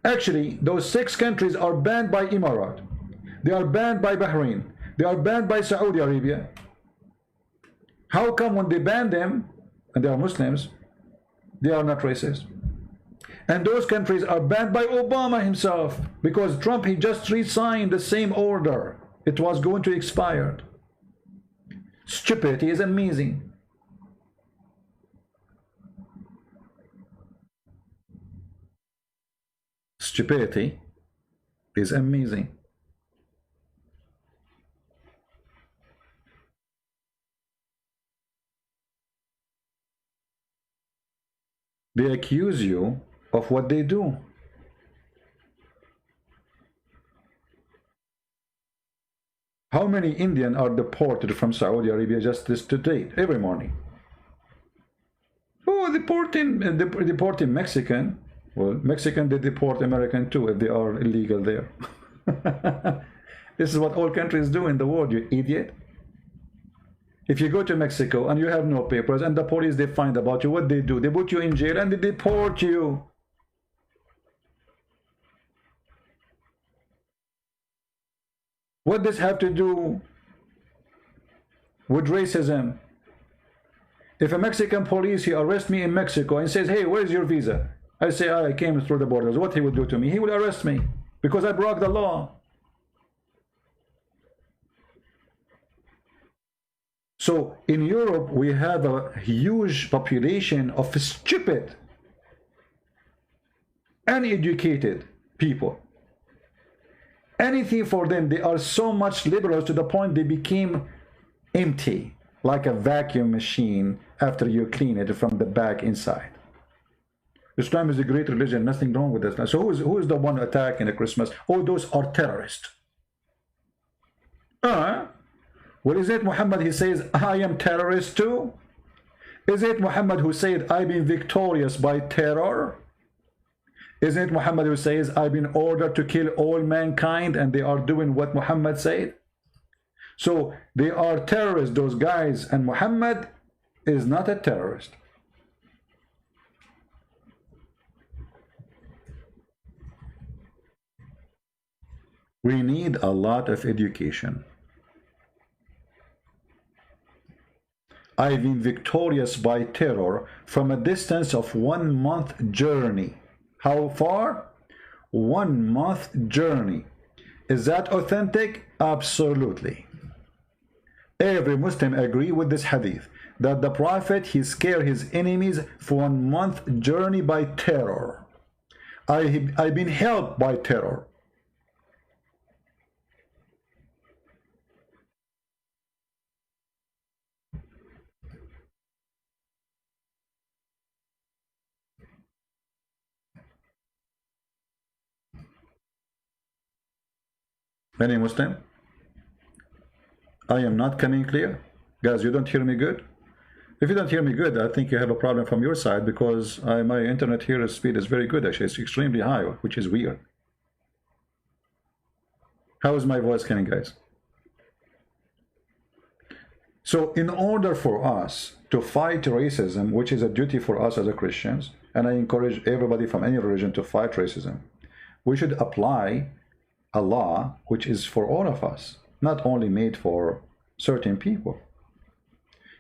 [SPEAKER 1] Actually, those 6 countries are banned by Emirat. They are banned by Bahrain. They are banned by Saudi Arabia. How come when they ban them, and they are Muslims, they are not racist? And those countries are banned by Obama himself, because Trump, he just re-signed the same order. It was going to expire. Stupidity is amazing. Stupidity is amazing. They accuse you of what they do. How many Indians are deported from Saudi Arabia just this today, every morning? Oh, deporting Mexican. Well, Mexican, they deport American too if they are illegal there. This is what all countries do in the world, you idiot. If you go to Mexico and you have no papers and the police, they find about you, what they do? They put you in jail and they deport you. What does this have to do with racism? If a Mexican police, he arrests me in Mexico and says, hey, where's your visa? I say, I came through the borders. What he would do to me? He would arrest me because I broke the law. So in Europe, we have a huge population of stupid, uneducated people. Anything for them, they are so much liberal to the point they became empty, like a vacuum machine after you clean it from the back inside. Islam is a great religion, nothing wrong with Islam. So who is the one attacking the Christmas? Oh, those are terrorists. Well, is it Muhammad, he says, I am terrorist too? Is it Muhammad who said, I've been victorious by terror? Is it Muhammad who says, I've been ordered to kill all mankind, and they are doing what Muhammad said? So they are terrorists, those guys, and Muhammad is not a terrorist. We need a lot of education. I've been victorious by terror from a distance of 1 month journey. How far? 1 month journey. Is that authentic? Absolutely. Every Muslim agree with this hadith, that the Prophet, he scared his enemies for 1 month journey by terror. I've been helped by terror. Any Muslim? I am not coming clear? Guys, you don't hear me good? If you don't hear me good, I think you have a problem from your side, because my internet here speed is very good, actually. It's extremely high, which is weird. How is my voice coming, guys? So in order for us to fight racism, which is a duty for us as a Christians, and I encourage everybody from any religion to fight racism, we should apply a law which is for all of us, not only made for certain people.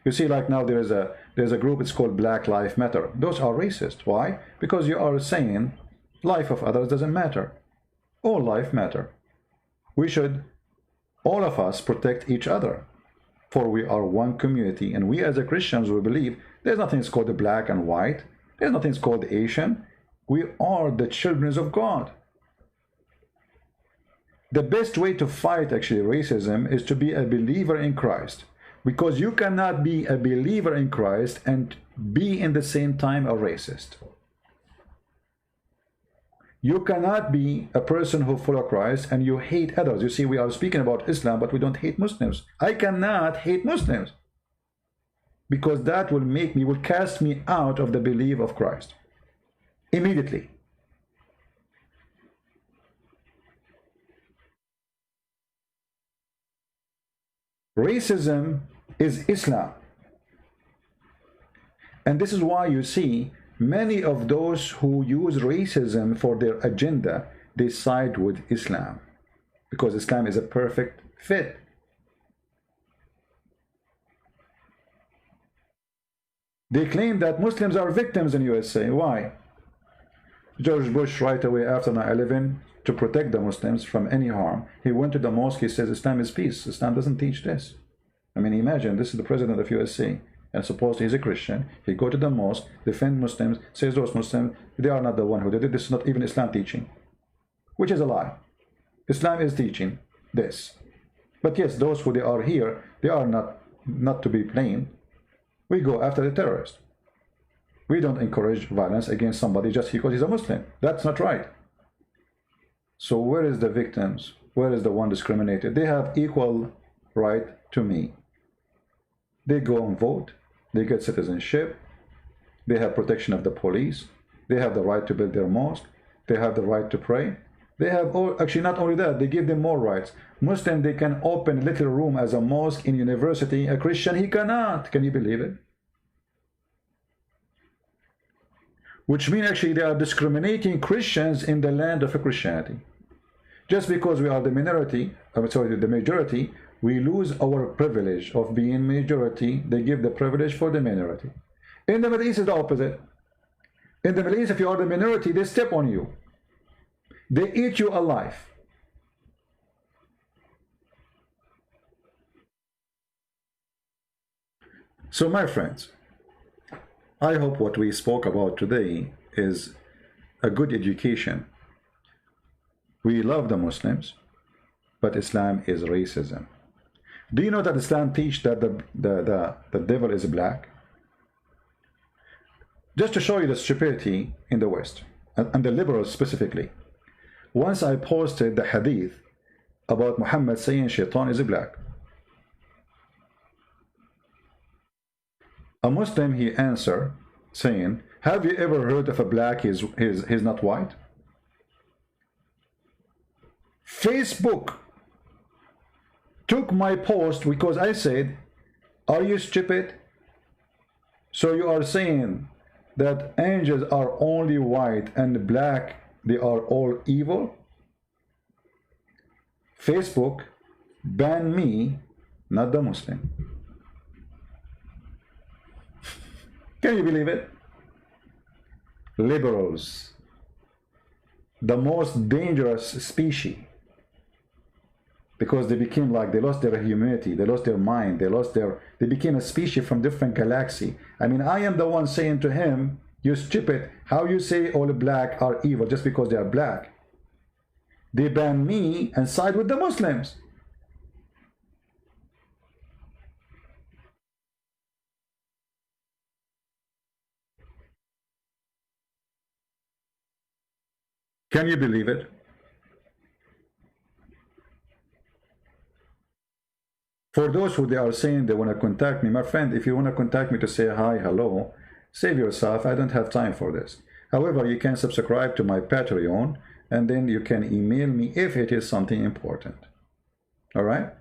[SPEAKER 1] You see, like now there's a group, it's called Black Lives Matter. Those are racist. Why? Because you are saying life of others doesn't matter. All life matter. We should, all of us, protect each other, for we are one community, and we as a Christians, we believe there's nothing called black and white, there's nothing called Asian. We are the children of God. The best way to fight actually racism is to be a believer in Christ. Because you cannot be a believer in Christ and be in the same time a racist. You cannot be a person who follows Christ and you hate others. You see, we are speaking about Islam, but we don't hate Muslims. I cannot hate Muslims, because that will make me, will cast me out of the belief of Christ immediately. Racism is Islam. And this is why you see many of those who use racism for their agenda, they side with Islam, because Islam is a perfect fit. They claim that Muslims are victims in USA. Why? George Bush, right away after 9/11, to protect the Muslims from any harm, he went to the mosque. He says Islam is peace. Islam doesn't teach this. I mean, imagine, this is the president of USA, and supposedly he's a Christian. He go to the mosque, defend Muslims, says those Muslims, they are not the one who did it. This is not even Islam teaching, which is a lie. Islam is teaching this. But yes, those who they are here, they are not to be blamed. We go after the terrorist. We don't encourage violence against somebody just because he's a Muslim. That's not right. So where is the victims? Where is the one discriminated? They have equal right to me. They go and vote. They get citizenship. They have protection of the police. They have the right to build their mosque. They have the right to pray. They have, actually not only that, they give them more rights. Muslim, they can open a little room as a mosque in university. A Christian, he cannot. Can you believe it? Which means actually they are discriminating Christians in the land of Christianity. Just because we are the minority, the majority, we lose our privilege of being majority. They give the privilege for the minority. In the Middle East, it's the opposite. In the Middle East, if you are the minority, they step on you. They eat you alive. So my friends, I hope what we spoke about today is a good education. We love the Muslims, but Islam is racism. Do you know that Islam teaches that the devil is black? Just to show you the stupidity in the West, and the liberals specifically. Once I posted the hadith about Muhammad saying Shaitan is black. A Muslim, he answered saying, have you ever heard of a black is not white? Facebook took my post because I said, are you stupid? So you are saying that angels are only white and black, they are all evil? Facebook banned me, not the Muslim. Can you believe it? Liberals, the most dangerous species, because they became like, they lost their humanity, they lost their mind, they became a species from different galaxy. I mean, I am the one saying to him, you stupid, how you say all black are evil just because they are black? They ban me and side with the Muslims. Can you believe it? For those who they are saying they want to contact me, my friend, if you want to contact me to say hi, hello, save yourself. I don't have time for this. However, you can subscribe to my Patreon, and then you can email me if it is something important. All right?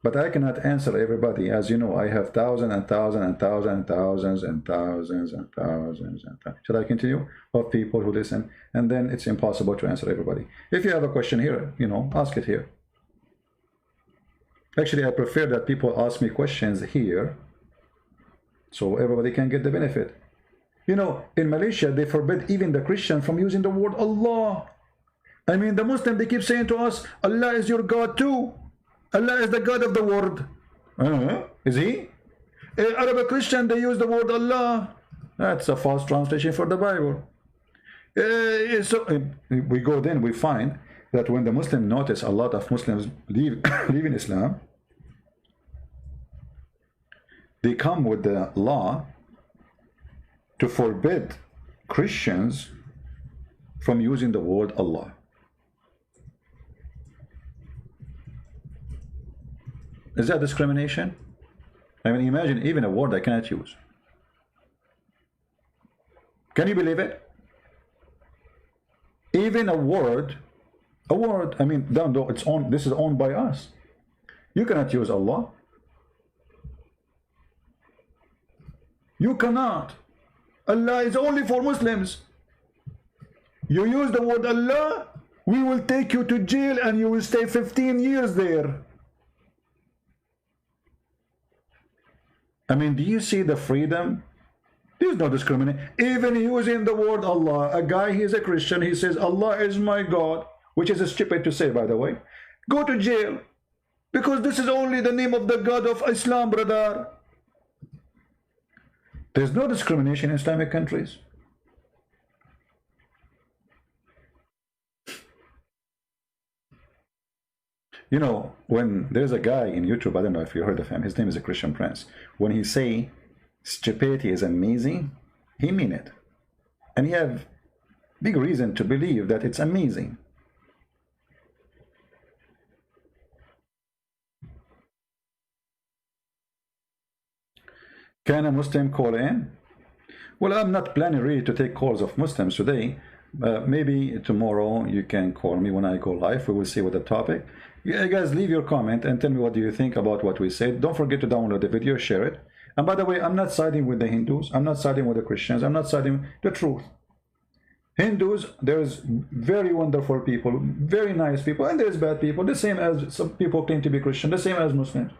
[SPEAKER 1] But I cannot answer everybody. As you know, I have thousands and thousands and thousands and thousands and thousands and thousands and thousands. Should I continue? Of people who listen, and then it's impossible to answer everybody. If you have a question here, you know, ask it here. Actually, I prefer that people ask me questions here, so everybody can get the benefit. You know, in Malaysia, they forbid even the Christian from using the word Allah. I mean, the Muslim, they keep saying to us, Allah is your God too. Allah is the God of the world. Is he? Arabic Christian, they use the word Allah. That's a false translation for the Bible. So we go then, we find that when the Muslim notice a lot of Muslims leave in Islam, they come with the law to forbid Christians from using the word Allah. Is that discrimination? I mean, imagine even a word I cannot use. Can you believe it? Even a word, I mean, down though it's on, this is owned by us. You cannot use Allah. You cannot. Allah is only for Muslims. You use the word Allah, we will take you to jail and you will stay 15 years there. I mean, do you see the freedom? There's no discrimination. Even using the word Allah, a guy, he's a Christian, he says, Allah is my God, which is stupid to say, by the way. Go to jail, because this is only the name of the God of Islam, brother. There's no discrimination in Islamic countries. You know, when there's a guy in YouTube, I don't know if you heard of him, his name is a Christian Prince. When he say Djupet is amazing, he mean it. And he have big reason to believe that it's amazing. Can a Muslim call in? Well, I'm not planning really to take calls of Muslims today. Maybe tomorrow you can call me when I go live. We will see what the topic. You guys leave your comment and tell me what do you think about what we said. Don't forget to download the video, share it. And by the way, I'm not siding with the Hindus. I'm not siding with the Christians. I'm not siding the truth. Hindus, there's very wonderful people, very nice people, and there's bad people, the same as some people claim to be Christian, the same as Muslims.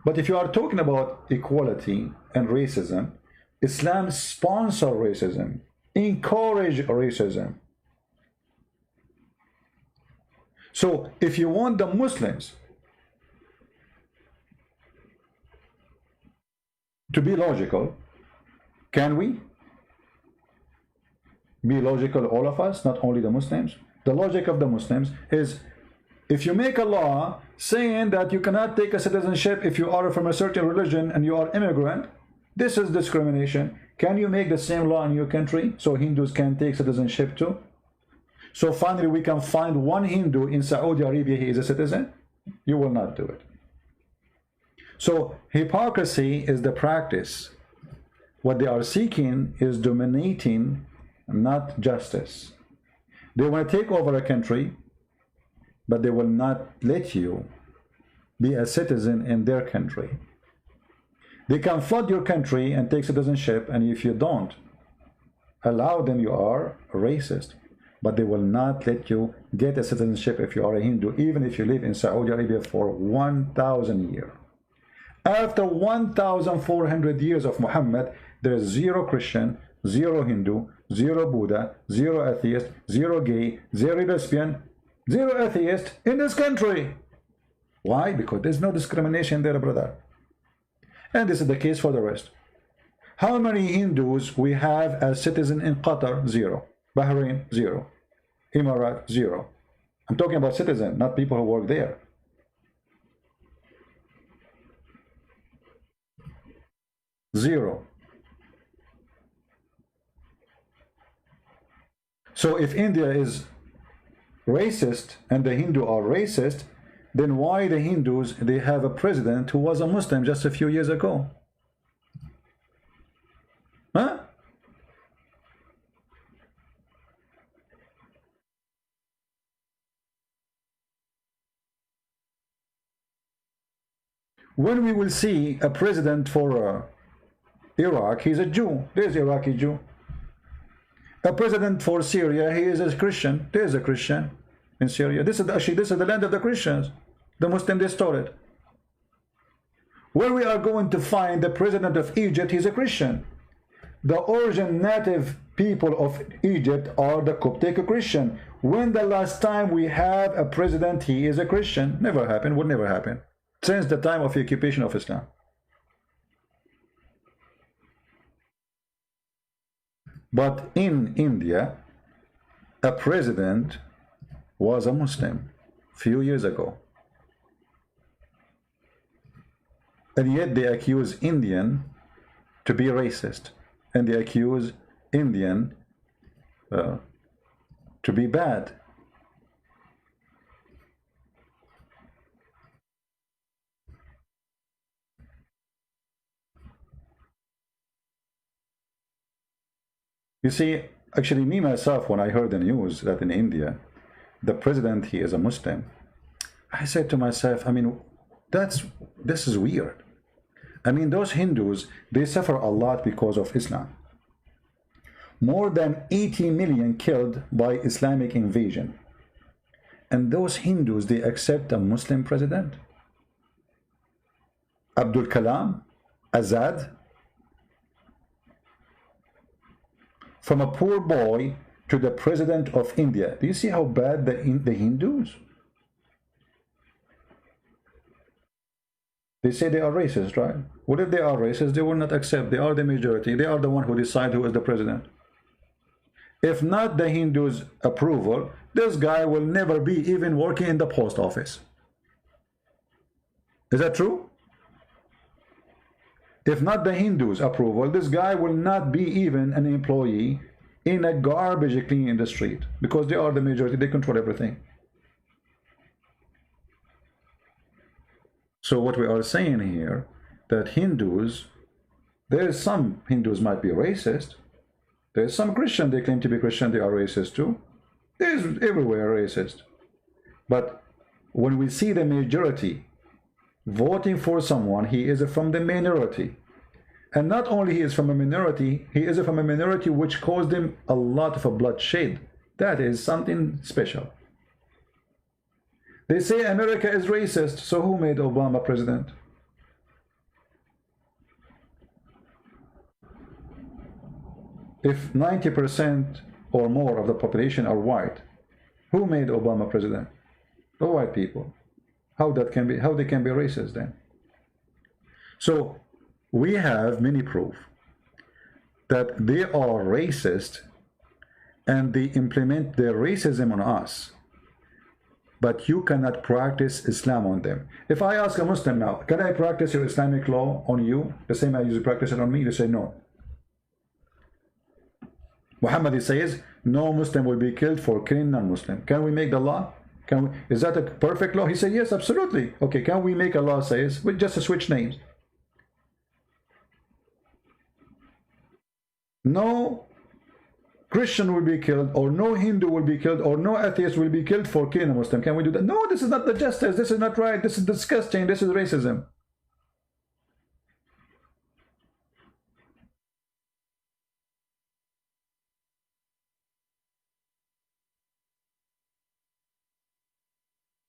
[SPEAKER 1] But if you are talking about equality and racism, Islam sponsors racism, encourage racism. So if you want the Muslims to be logical, can we be logical, all of us, not only the Muslims? The logic of the Muslims is, if you make a law saying that you cannot take a citizenship if you are from a certain religion and you are immigrant, this is discrimination. Can you make the same law in your country so Hindus can take citizenship too? So finally we can find one Hindu in Saudi Arabia, he is a citizen? You will not do it. So hypocrisy is the practice. What they are seeking is dominating, not justice. They want to take over a country, but they will not let you be a citizen in their country. They can flood your country and take citizenship, and if you don't allow them, you are a racist. But they will not let you get a citizenship if you are a Hindu, even if you live in Saudi Arabia for 1,000 years. After 1,400 years of Muhammad, there is zero Christian, zero Hindu, zero Buddha, zero atheist, zero gay, zero lesbian, zero atheist in this country. Why? Because there's no discrimination there, brother. And this is the case for the rest. How many Hindus we have as citizens in Qatar? Zero. Bahrain? Zero. Emirat? Zero. I'm talking about citizens, not people who work there. Zero. So if India is racist and the Hindu are racist, then why the Hindus, they have a president who was a Muslim just a few years ago? Huh? When we will see a president for Iraq, he's a Jew. There's Iraqi Jew. A president for Syria, he is a Christian. There's a Christian in Syria. This is the land of the Christians. The Muslims, they stole it. Where we are going to find the president of Egypt, he's a Christian. The origin native people of Egypt are the Coptic Christian. When the last time we have a president, he is a Christian? Never happened, would never happen. Since the time of the occupation of Islam. But in India, a president was a Muslim a few years ago. And yet they accuse Indian to be racist, and they accuse Indian to be bad. You see, actually me myself, when I heard the news that in India the president, he is a Muslim, I said to myself, I mean, this is weird. I mean, those Hindus, they suffer a lot because of Islam. More than 80 million killed by Islamic invasion. And those Hindus, they accept a Muslim president. Abdul Kalam, Azad, from a poor boy to the president of India. Do you see how bad the Hindus? They say they are racist, right? What if they are racist? They will not accept. They are the majority. They are the one who decide who is the president. If not the Hindus' approval, this guy will never be even working in the post office. Is that true? If not the Hindus' approval, this guy will not be even an employee in a garbage cleaning in the street, because they are the majority. They control everything. So what we are saying here, that Hindus, there's some Hindus might be racist. There's some Christian, they claim to be Christian, they are racist too. There's everywhere racist. But when we see the majority voting for someone, he is from the minority. And not only he is from a minority, he is from a minority which caused him a lot of bloodshed. That is something special. They say America is racist, so who made Obama president? If 90% or more of the population are white, who made Obama president? The white people. How they can be racist then? So we have many proof that they are racist and they implement their racism on us. But you cannot practice Islam on them. If I ask a Muslim now, can I practice your Islamic law on you? The same I usually practice it on me. You say no. Muhammad says, no Muslim will be killed for killing non-Muslim. Can we make the law? Is that a perfect law? He said, yes, absolutely. Okay, can we make a law says, with just a switch names? No Christian will be killed, or no Hindu will be killed, or no atheist will be killed for killing a Muslim. Can we do that? No, this is not the justice. This is not right. This is disgusting. This is racism.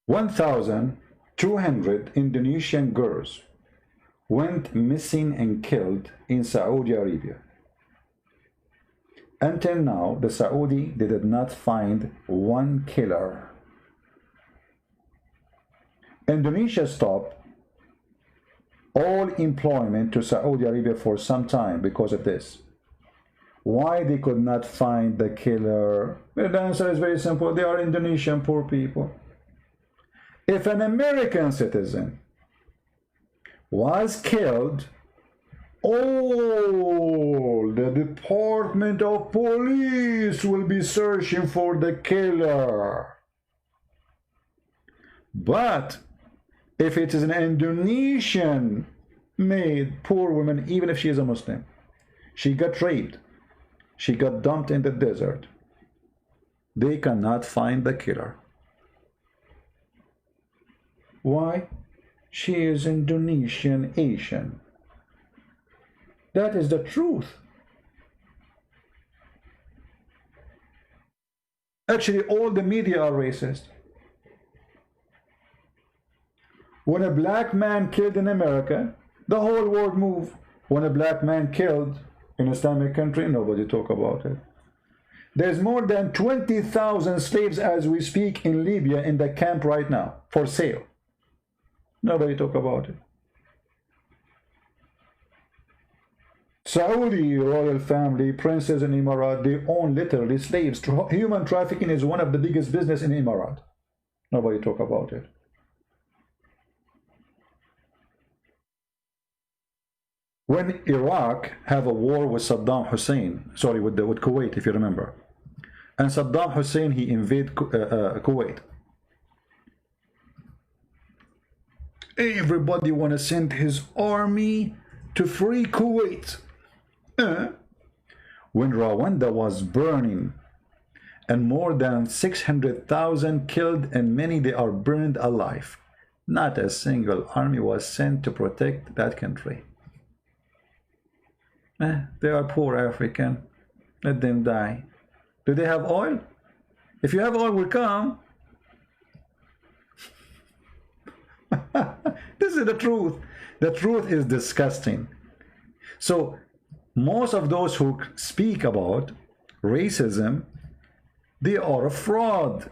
[SPEAKER 1] (1,200) Indonesian girls went missing and killed in Saudi Arabia. Until now, the Saudi did not find one killer. Indonesia stopped all employment to Saudi Arabia for some time because of this. Why they could not find the killer? Well, the answer is very simple. They are Indonesian poor people. If an American citizen was killed, all the Department of Police will be searching for the killer. But if it is an Indonesian made poor woman, even if she is a Muslim, she got raped, she got dumped in the desert, they cannot find the killer. Why? She is Indonesian Asian. That is the truth. Actually, all the media are racist. When a black man killed in America, the whole world moved. When a black man killed in an Islamic country, nobody talk about it. There's more than 20,000 slaves as we speak in Libya in the camp right now for sale. Nobody talk about it. Saudi royal family, princes in Emirat, they own literally slaves. Human trafficking is one of the biggest business in Emirat. Nobody talk about it. When Iraq have a war with Saddam Hussein, sorry, with Kuwait, if you remember, and Saddam Hussein, he invaded Kuwait. Everybody want to send his army to free Kuwait. When Rwanda was burning and more than 600,000 killed and many they are burned alive, not a single army was sent to protect that country. They are poor African. Let them die. Do they have oil? If you have oil, we'll come. This is the truth. The truth is disgusting. So most of those who speak about racism, they are a fraud.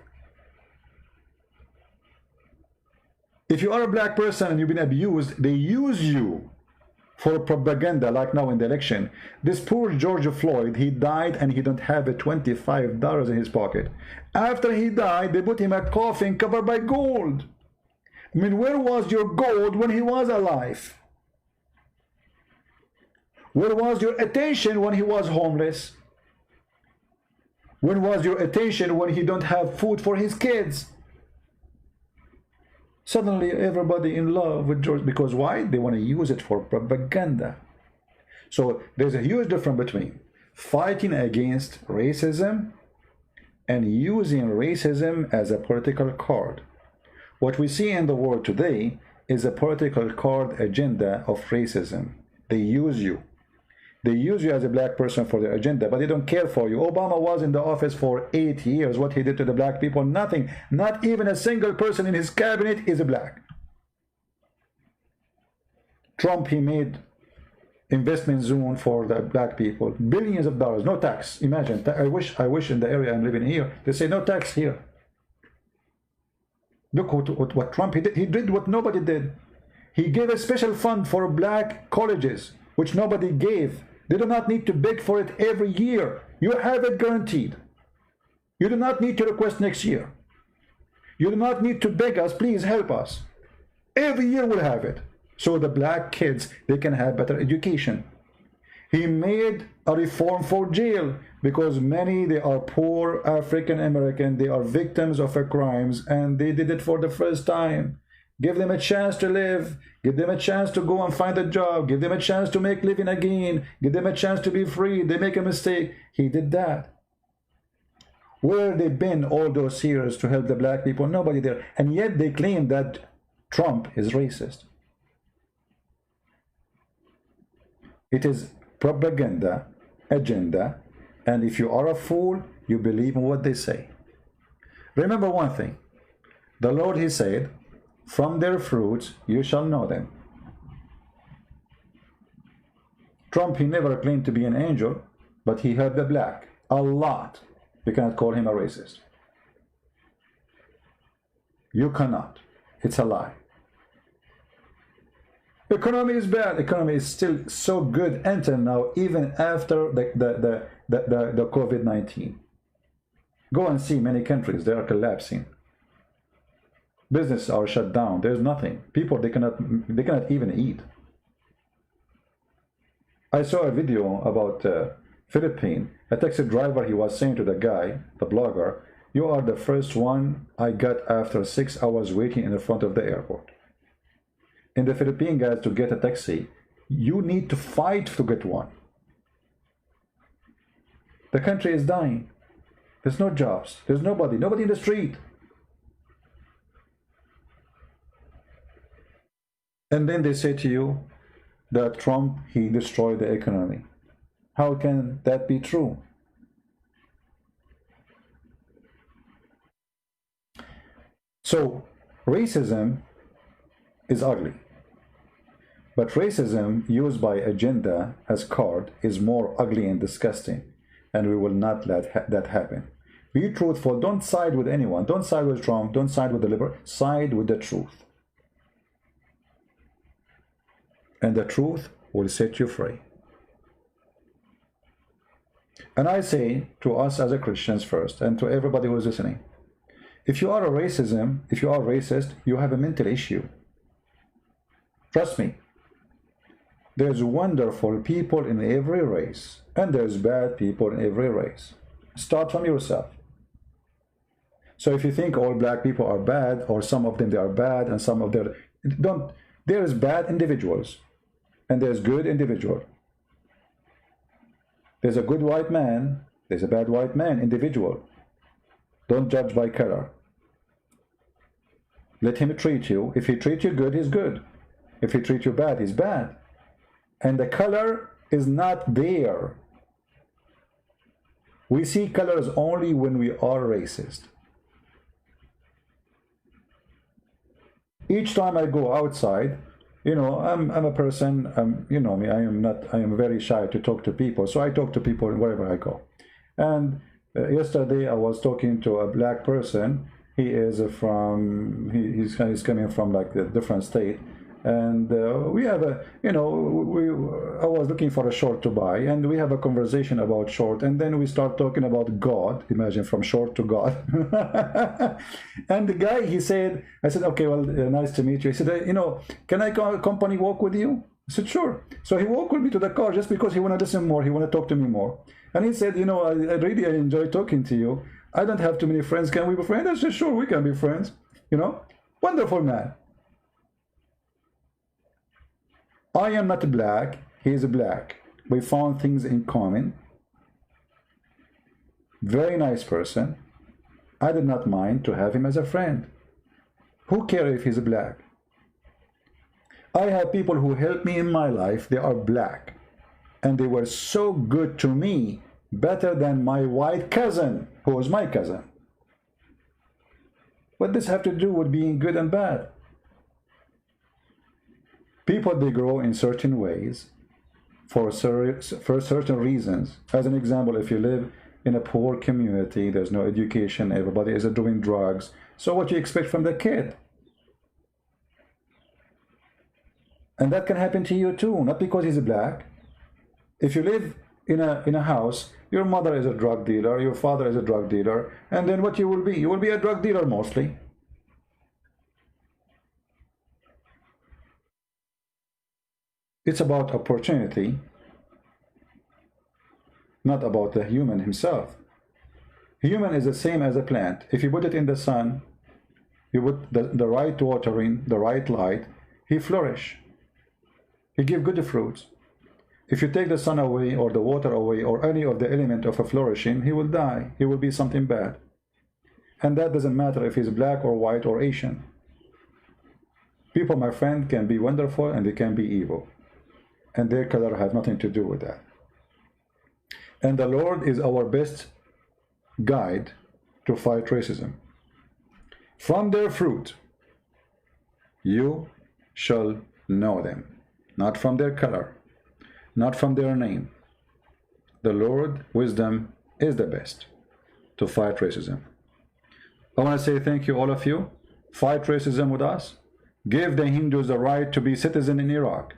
[SPEAKER 1] If you are a black person and you've been abused, they use you for propaganda, like now in the election. This poor George Floyd, he died and he don't have a $25 in his pocket. After he died, they put him in a coffin covered by gold. I mean, where was your gold when he was alive? Where was your attention when he was homeless? When was your attention when he don't have food for his kids? Suddenly everybody in love with George, because why? They want to use it for propaganda. So there's a huge difference between fighting against racism and using racism as a political card. What we see in the world today is a political card agenda of racism. They use you. They use you as a black person for their agenda, but they don't care for you. Obama was in the office for 8 years. What he did to the black people? Nothing. Not even a single person in his cabinet is a black. Trump, he made investment zone for the black people. Billions of dollars, no tax. Imagine. I wish in the area I'm living here, they say no tax here. Look what Trump, he did what nobody did. He gave a special fund for black colleges, which nobody gave. They do not need to beg for it every year. You have it guaranteed. You do not need to request next year. You do not need to beg us, please help us. Every year we'll have it. So the black kids, they can have better education. He made a reform for jail because many, they are poor African American, they are victims of crimes and they did it for the first time. Give them a chance to live. Give them a chance to go and find a job. Give them a chance to make living again. Give them a chance to be free. They make a mistake. He did that. Where they been all those years to help the black people? Nobody there. And yet they claim that Trump is racist. It is propaganda, agenda, and if you are a fool, you believe in what they say. Remember one thing. The Lord, he said, from their fruits you shall know them. Trump, he never claimed to be an angel, but he helped the black a lot. You cannot call him a racist. You cannot. It's a lie. Economy is bad. Economy is still so good until now, even after the COVID-19. Go and see many countries, they are collapsing. Businesses are shut down. There's nothing. People, they cannot even eat. I saw a video about Philippines. A taxi driver, he was saying to the guy, the blogger, you are the first one I got after 6 hours waiting in the front of the airport. In the Philippine, guys, to get a taxi, you need to fight to get one. The country is dying. There's no jobs. There's nobody in the street. And then they say to you that Trump, he destroyed the economy. How can that be true? So, racism is ugly. But racism used by agenda as card is more ugly and disgusting. And we will not let that happen. Be truthful. Don't side with anyone. Don't side with Trump. Don't side with the liberal. Side with the truth. And the truth will set you free. And I say to us as a Christians first, and to everybody who is listening, if you are if you are racist, you have a mental issue. Trust me. There's wonderful people in every race, and there's bad people in every race. Start from yourself. So if you think all black people are bad, or some of them they are bad, and some of them don't, there is bad individuals, and there's good individual. There's a good white man, there's a bad white man, individual. Don't judge by color. Let him treat you. If he treats you good, he's good. If he treats you bad, he's bad. And the color is not there. We see colors only when we are racist. Each time I go outside, you know, I'm a person, you know me, I am very shy to talk to people. So I talk to people wherever I go. And yesterday I was talking to a black person. He is from, he's coming from like a different state. And we have a, you know, I was looking for a short to buy, and we have a conversation about short, and then we start talking about God. Imagine, from short to God. And the guy, he said, I said, okay, well, nice to meet you. He said, you know, can I company walk with you? I said, sure. So he walked with me to the car just because he want to listen more, he want to talk to me more. And he said, you know, I really enjoy talking to you. I don't have too many friends. Can we be friends? I said, sure, we can be friends. You know, wonderful man. I am not black, he is black. We found things in common. Very nice person. I did not mind to have him as a friend. Who cares if he's black? I have people who help me in my life, they are black. And they were so good to me, better than my white cousin, who was my cousin. What does this have to do with being good and bad? People, they grow in certain ways for certain reasons. As an example, if you live in a poor community, there's no education, everybody is doing drugs. So what do you expect from the kid? And that can happen to you too, not because he's black. If you live in a house, your mother is a drug dealer, your father is a drug dealer, and then what you will be? You will be a drug dealer mostly. It's about opportunity, not about the human himself. Human is the same as a plant. If you put it in the sun, you put the right watering, the right light, he flourish. He give good fruits. If you take the sun away or the water away or any of the element of a flourishing, he will die. He will be something bad. And that doesn't matter if he's black or white or Asian. People, my friend, can be wonderful and they can be evil. And their color has nothing to do with that. And the Lord is our best guide to fight racism. From their fruit you shall know them, not from their color, not from their name. The Lord, wisdom, is the best to fight racism. I want to say thank you, all of you. Fight racism with us. Give the Hindus the right to be citizen in Iraq,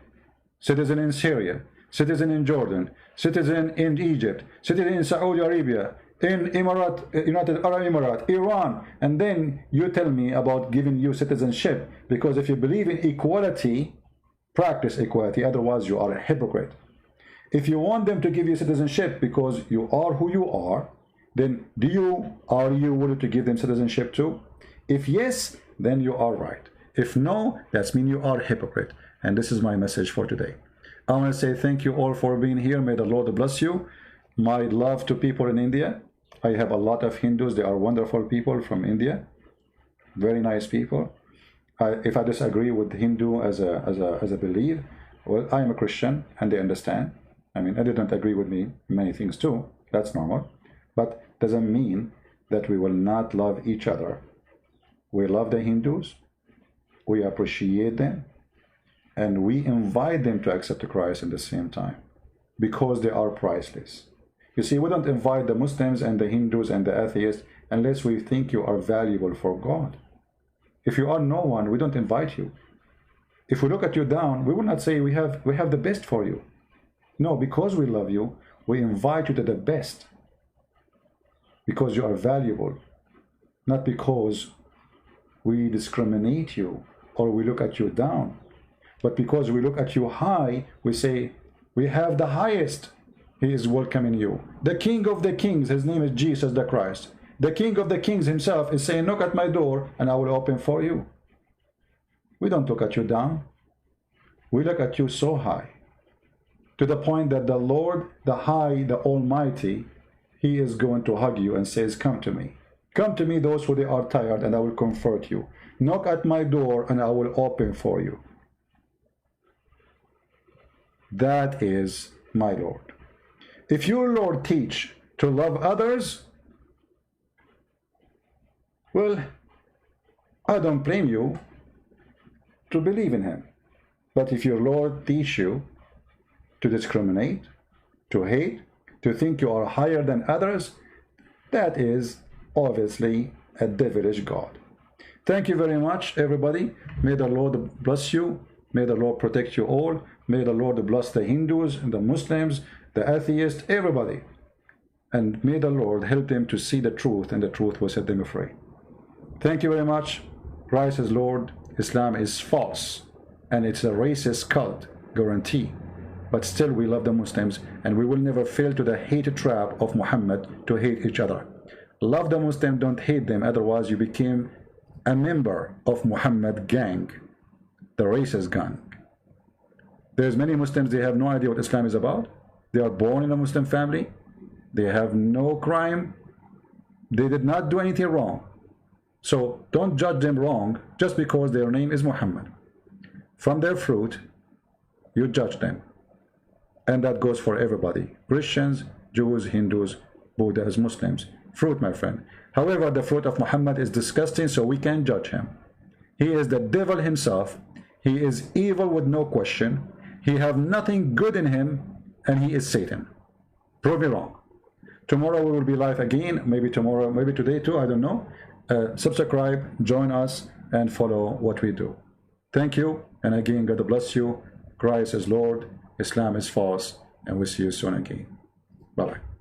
[SPEAKER 1] citizen in Syria, citizen in Jordan, citizen in Egypt, citizen in Saudi Arabia, in United Arab Emirates, Iran, and then you tell me about giving you citizenship. Because if you believe in equality, practice equality, otherwise you are a hypocrite. If you want them to give you citizenship because you are who you are, then are you willing to give them citizenship too? If yes, then you are right. If no, that means you are a hypocrite. And this is my message for today. I want to say thank you all for being here. May the Lord bless you. My love to people in India. I have a lot of Hindus. They are wonderful people from India. Very nice people. If I disagree with Hindu as a belief, well, I am a Christian and they understand. I mean, they don't agree with me in many things too. That's normal. But doesn't mean that we will not love each other. We love the Hindus. We appreciate them. And we invite them to accept Christ at the same time, because they are priceless. You see, we don't invite the Muslims and the Hindus and the atheists unless we think you are valuable for God. If you are no one, we don't invite you. If we look at you down, we will not say we have the best for you. No, because we love you, we invite you to the best. Because you are valuable, not because we discriminate you or we look at you down. But because we look at you high, we say, we have the highest. He is welcoming you. The King of the Kings, his name is Jesus the Christ. The King of the Kings himself is saying, knock at my door and I will open for you. We don't look at you down. We look at you so high. To the point that the Lord, the High, the Almighty, He is going to hug you and says, come to me. Come to me, those who they are tired, and I will comfort you. Knock at my door and I will open for you. That is my Lord. If your Lord teach to love others, well, I don't blame you to believe in him. But if your Lord teach you to discriminate, to hate, to think you are higher than others, that is obviously a devilish God. Thank you very much, everybody. May the Lord bless you. May the Lord protect you all. May the Lord bless the Hindus, the Muslims, the atheists, everybody. And may the Lord help them to see the truth, and the truth will set them free. Thank you very much. Christ is Lord. Islam is false. And it's a racist cult, guarantee. But still we love the Muslims, and we will never fail to the hate trap of Muhammad to hate each other. Love the Muslim, don't hate them, otherwise you became a member of Muhammad gang, the racist gang. There's many Muslims, they have no idea what Islam is about. They are born in a Muslim family. They have no crime. They did not do anything wrong. So don't judge them wrong just because their name is Muhammad. From their fruit, you judge them. And that goes for everybody. Christians, Jews, Hindus, Buddhists, Muslims. Fruit, my friend. However, the fruit of Muhammad is disgusting, so we can't judge him. He is the devil himself. He is evil with no question. He have nothing good in him, and he is Satan. Prove me wrong. Tomorrow we will be live again. Maybe tomorrow, maybe today too, I don't know. Subscribe, join us, and follow what we do. Thank you, and again, God bless you. Christ is Lord. Islam is false, and we'll see you soon again. Bye-bye.